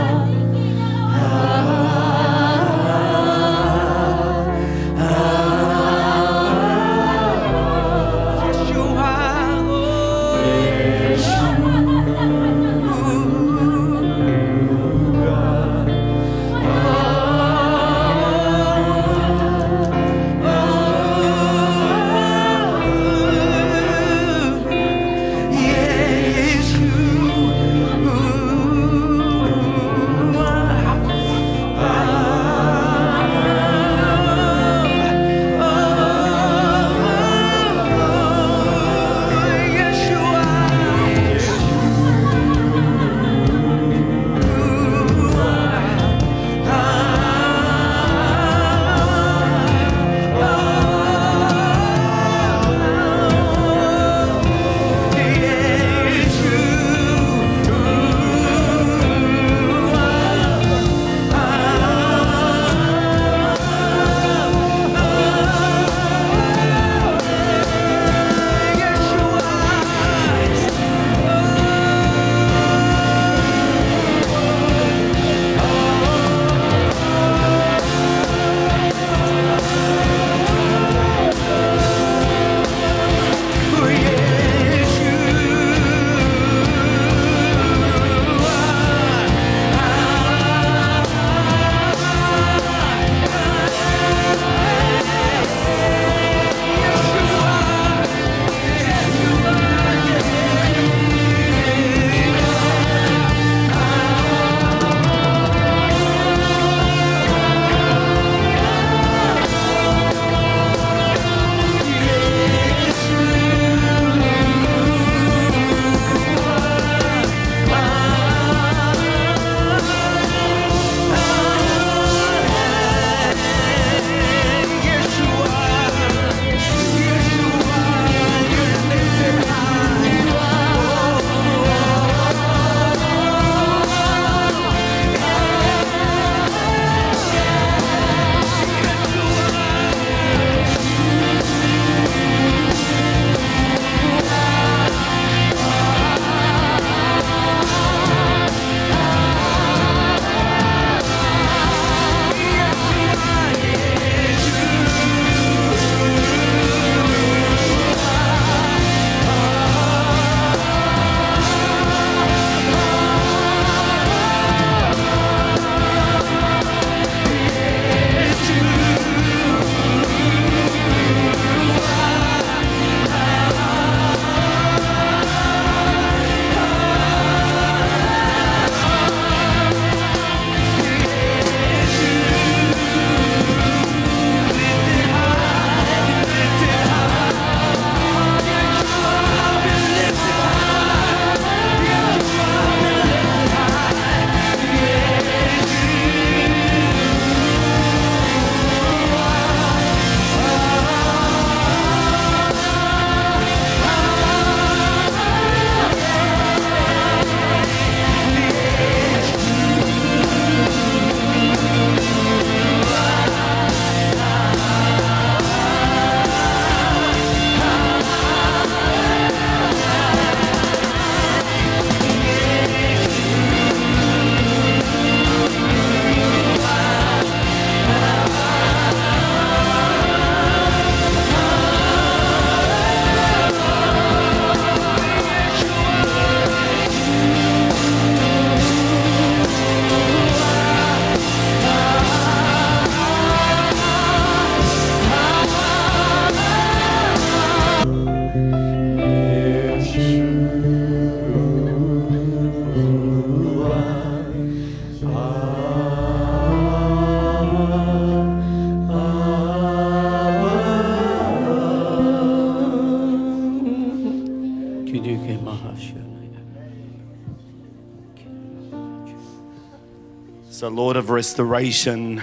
So, Lord of restoration,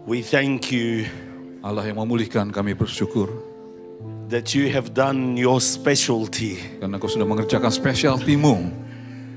we thank you Allah yang memulihkan, kami bersyukur that you have done your specialty. karena Kau sudah mengerjakan spesialtimu.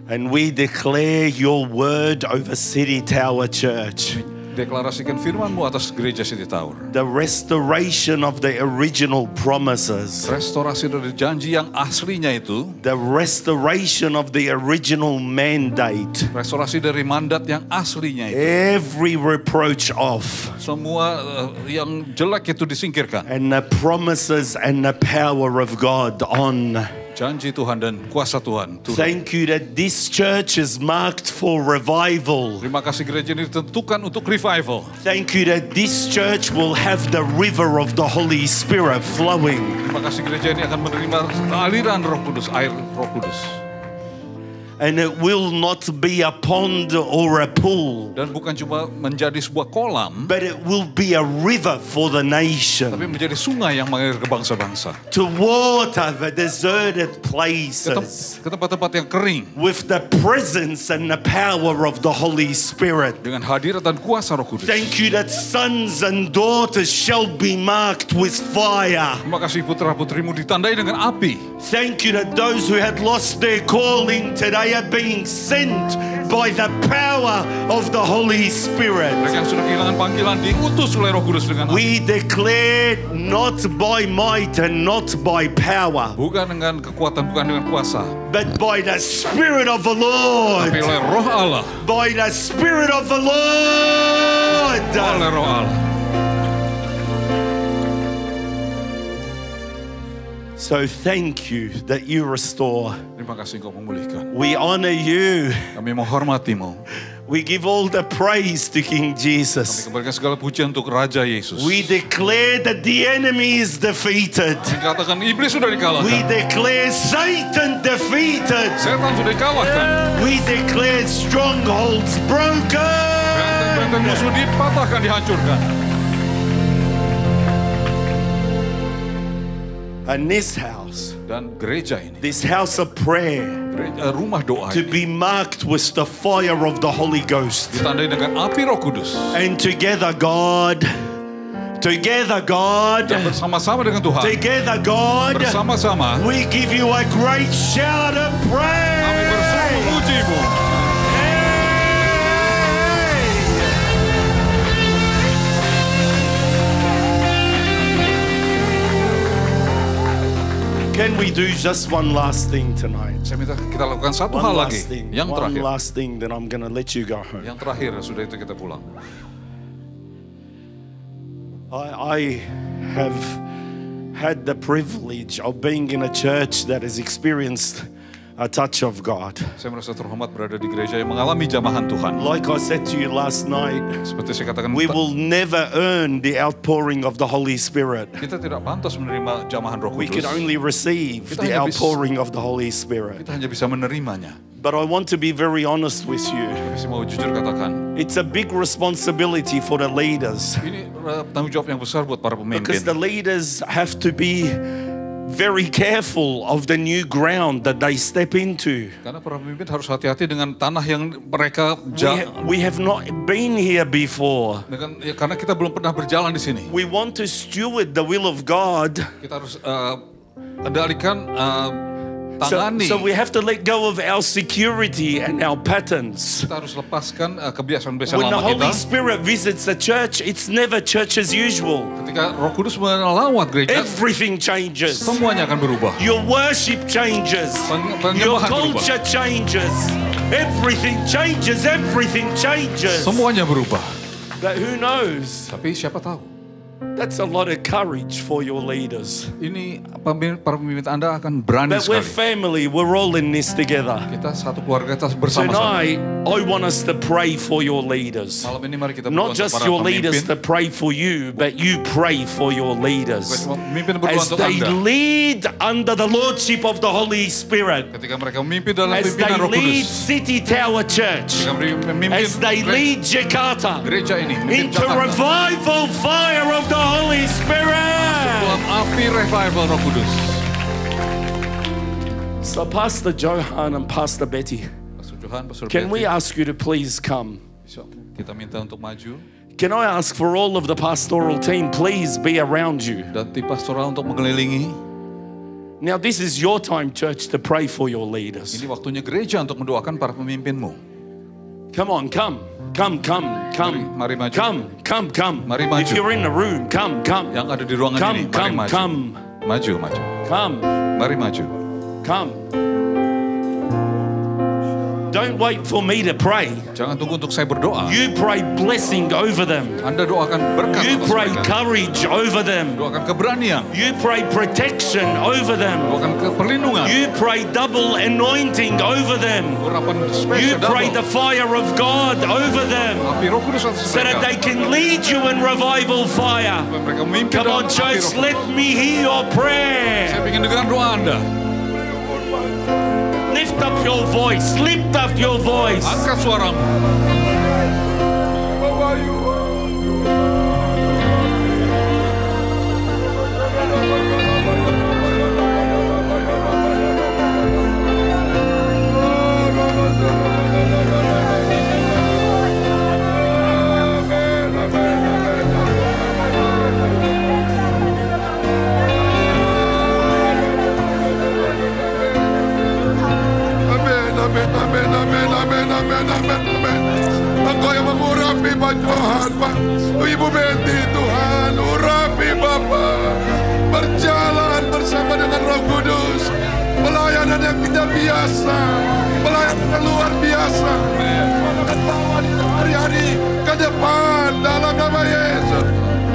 And we declare your word over City Tower Church. Deklarasikan firman-Mu atas gereja City Tower. The restoration of the original promises. Restorasi dari janji yang aslinya itu. The restoration of the original mandate. Restorasi dari mandat yang aslinya itu. Every reproach off. Semua yang jelek itu disingkirkan. And the promises and the power of God on. Janji Tuhan dan kuasa Tuhan turun. Thank you that this church is marked for revival. Terima kasih gereja ini ditentukan untuk revival. Thank you that this church will have the river of the Holy Spirit flowing. Terima kasih gereja ini akan menerima aliran Roh Kudus, air Roh Kudus. And it will not be a pond or a pool, Dan bukan cuma menjadi sebuah kolam, but it will be a river for the nation. tapi menjadi sungai yang mengalir ke bangsa-bangsa. To water the deserted places Ke tempat-tempat yang kering. with the presence and the power of the Holy Spirit. Dengan hadirat dan kuasa Roh Kudus. Thank you that sons and daughters shall be marked with fire. Terima kasih putra-putrimu ditandai dengan api. Thank you that those who had lost their calling today are being sent by the power of the Holy Spirit. Mereka yang sudah kehilangan panggilan diutus oleh Roh Kudus dengan api. We declare not by might and not by power, Bukan dengan kekuatan, bukan dengan kuasa, but by the Spirit of the Lord. tapi oleh Roh Allah. By the Spirit of the Lord. Oleh Roh Allah. So thank you that you restore. Terima kasih Engkau memulihkan. We honor you. Kami menghormati-Mu. We give all the praise to King Kami Jesus. kembalikan segala pujian untuk Raja Yesus. We declare that the enemy is defeated. Dikatakan iblis sudah We dikalahkan. declare Satan defeated. Setan sudah dikalahkan. We declare strongholds broken. Benteng-benteng musuh dipatahkan, dihancurkan. And this house, Dan gereja ini, this house of prayer, rumah doa to ini, be marked with the fire of the Holy Ghost. ditandai dengan api Roh Kudus. And together, God, Dan bersama-sama dengan Tuhan, together, God, bersama-sama we give you a great shout of kami praise. bersama memuji-Mu. Can we do just one last thing tonight? Saya minta kita lakukan satu One hal lagi. last thing. Yang One terakhir. last thing, then I'm going to let you go home. Yang terakhir, sudah itu kita pulang. I have had the privilege of being in a church that has experienced a touch of God. Saya merasa terhormat berada di gereja yang mengalami jamahan Tuhan. Like I said to you last night, Seperti saya katakan, we will never earn the outpouring of the Holy Spirit. kita tidak pantas menerima jamahan Roh We can Kudus. only receive Kita the hanya bisa- outpouring of the Holy Spirit. Kita hanya bisa menerimanya. But I want to be very honest with you. Saya mau jujur katakan, It's a big responsibility for the leaders, ini tanggung jawab yang besar buat para because pemimpin. the leaders have to be very careful of the new ground that they step into. Karena para pemimpin harus hati-hati dengan tanah yang mereka We have not been here before. karena kita belum pernah berjalan di sini. We want to steward the will of God. Kita harus kendalikan, tangani. So we have to let go of our security and our patterns. Kita harus lepaskan kebiasaan-kebiasaan When the lama kita. Holy Spirit visits the church, it's never church as usual. Ketika Roh Kudus melawat gereja, Everything changes. semuanya akan berubah. Your worship changes. Penyembahan Your berubah. culture changes. Everything changes. Everything changes. Semuanya berubah. But who knows? Tapi siapa tahu? That's a lot of courage for your leaders. Ini para pemimpin Anda akan berani But we're sekali. family. We're all in this together. Kita satu keluarga, kita bersama-sama. Tonight, I want us to pray for your leaders. Malam ini mari kita berdoa Not untuk just para your leaders pemimpin. to pray for you, but you pray for your leaders. Bukan cuma pemimpin berdoa As untuk they Anda. lead under the lordship of the Holy Spirit. Ketika mereka memimpin dalam As they pimpinan Roh lead Kudus. City Tower Church. Ketika memimpin As they lead Jakarta gereja ini. memimpin into Jakarta. revival fire of the Holy Spirit. Dalam api revival Roh Kudus. So Pastor Johan and Pastor Betty, Pastor Johan, Pastor can we Betty, ask you to please come? bisa kita minta untuk maju. Can I ask for all of the pastoral team, please be around you? Dan tim pastoral untuk mengelilingi. Now this is your time, church, to pray for your leaders. Ini waktunya gereja untuk mendoakan para pemimpinmu. Come on, come. Mari maju. Come. Mari maju. If you're in the room, come. Yang ada di ruangan ini, mari maju. Come. Maju. Mari maju. Come. Don't wait for me to pray. Jangan tunggu untuk saya berdoa. You pray blessing over them. Anda doakan berkat You atas pray mereka. courage over them. Doakan keberanian. You pray protection over them. Doakan perlindungan. You pray double anointing over them. Urapan You spesial pray the double. fire of God over them, Api Roh Kudus atas so that they mereka. can lead you in revival fire. Supaya mereka memimpin Come dalam on, api church, Roh let Kudus. me hear your prayer. Saya ingin dengar doa Anda. Lift up your voice. Lift up your voice. Angkat suaramu. Amin. Engkau yang mengurapi Pak Johan, Pak Ibu Betty, Tuhan, urapi Bapak, berjalan bersama dengan Roh Kudus, pelayanan yang tidak biasa, pelayanan yang luar biasa, akan bawa di hari-hari ke depan dalam nama Yesus.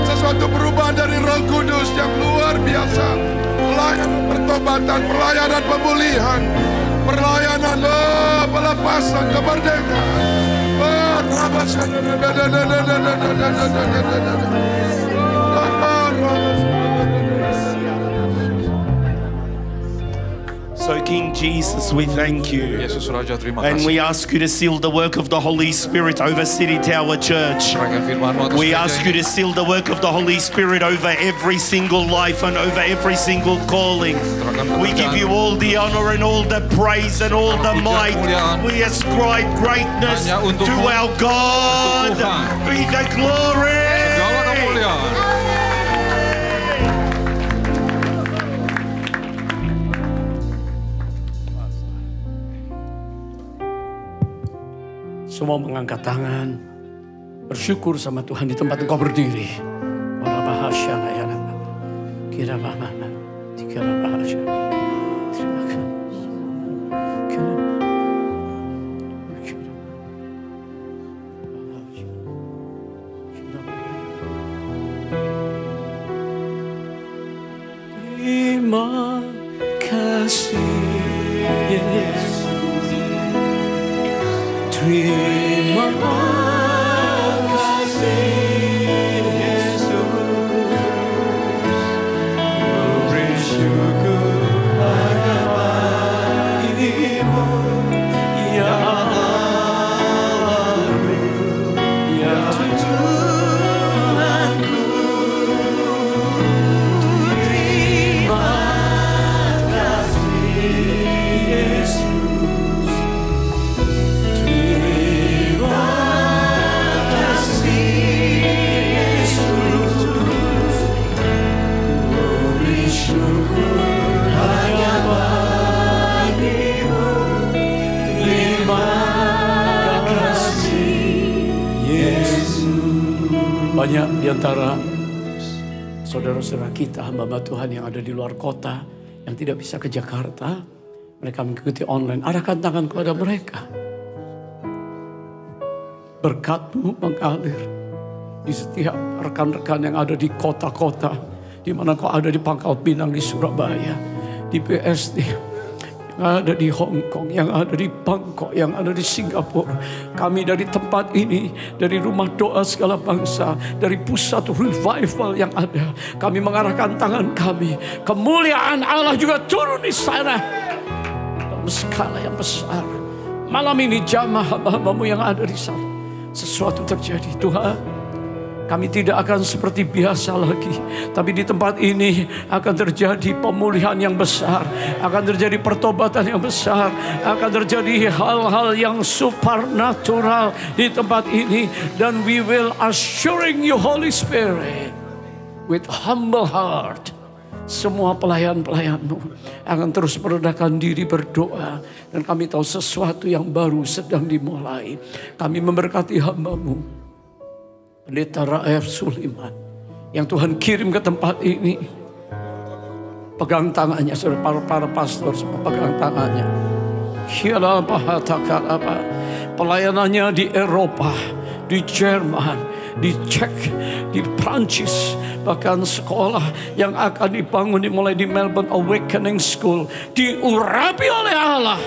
Sesuatu perubahan dari Roh Kudus yang luar biasa, pelayanan pertobatan, pelayanan pemulihan, pelayanan pelepasan, kemerdekaan. So, King Jesus, we thank you. Yesus Raja, terima And kasih. we ask you to seal the work of the Holy Spirit over City Tower Church. Serahkan firman-Mu atas We gereja ask ini. you to seal the work of the Holy Spirit over every single life and over every single calling. We give you all the honor and all the praise and all the might. We ascribe greatness to our God. Be the glory. Segala kemuliaan. Semua mengangkat tangan, bersyukur sama Tuhan di tempat engkau berdiri. Ora bahasa ya Rabb. Kira mama, kira bahasa. Terima kasih. Terima kasih Yesus. Terima kasih Yesus, bersyukur hanya bagimu ya Allah, ya Tuhanku. Terima kasih Yesus. Banyak di antara saudara-saudara kita, hamba Tuhan yang ada di luar kota, yang tidak bisa ke Jakarta, mereka mengikuti online. Arahkan tangan kepada mereka. Berkat-Mu mengalir di setiap rekan-rekan yang ada di kota-kota, di mana Kau ada di Pangkal Pinang, di Surabaya, di BSD, yang ada di Hong Kong, yang ada di Bangkok, yang ada di Singapura. Kami dari tempat ini, dari rumah doa segala bangsa, dari pusat revival yang ada, kami mengarahkan tangan kami. Kemuliaan Allah juga turun di sana dalam skala yang besar. Malam ini jamah hamba-Hamba-Mu yang ada di sana, sesuatu terjadi. Tuhan, Kami tidak akan seperti biasa lagi. Tapi di tempat ini akan terjadi pemulihan yang besar. Akan terjadi pertobatan yang besar. Akan terjadi hal-hal yang supernatural di tempat ini. Dan we will assuring you Holy Spirit with humble heart. Semua pelayan-pelayanmu akan terus merendahkan diri berdoa. Dan kami tahu sesuatu yang baru sedang dimulai. Kami memberkati hamba-Mu, Pendeta Raef Suliman, yang Tuhan kirim ke tempat ini. Pegang tangannya, saudara, para pastor semua pegang tangannya. Pelayanannya di Eropa, di Jerman, di Czech, di Prancis, bahkan sekolah yang akan dibangun dimulai di Melbourne Awakening School diurapi oleh Allah.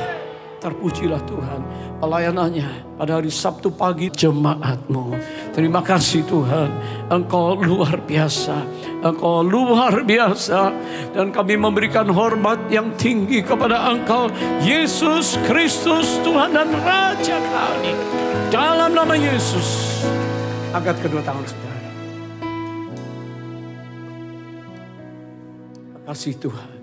Terpujilah Tuhan. Pelayanannya pada hari Sabtu pagi, jemaat-Mu. Terima kasih Tuhan, Engkau luar biasa, Engkau luar biasa. Dan kami memberikan hormat yang tinggi kepada Engkau, Yesus Kristus, Tuhan dan Raja kami. Dalam nama Yesus, angkat kedua tangan saudara. Terima kasih Tuhan.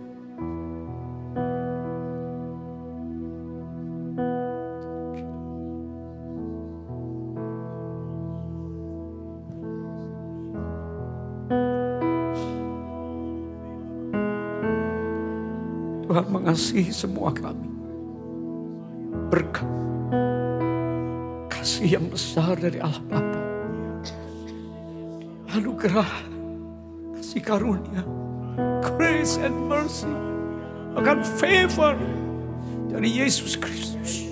Tuhan mengasihi semua kami. Berkat kasih yang besar dari Allah Bapa, anugerah, kasih karunia, grace and mercy, bahkan favor dari Yesus Kristus.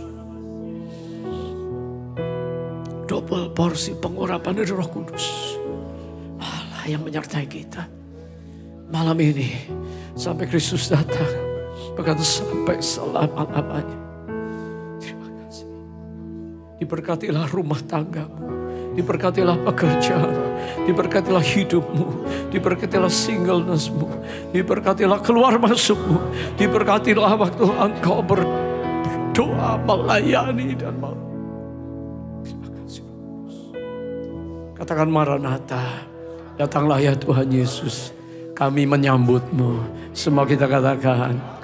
Double porsi pengurapan dari Roh Kudus, Allah yang menyertai kita malam ini sampai Kristus datang, bahkan sampai selama-lamanya. Terima kasih. Diberkatilah rumah tanggamu, diberkatilah pekerjaan, diberkatilah hidupmu, diberkatilah singlenessmu, diberkatilah keluar masukmu, diberkatilah waktu engkau berdoa, melayani dan terima kasih. Katakan Maranatha, datanglah ya Tuhan Yesus, kami menyambutmu. Semua kita katakan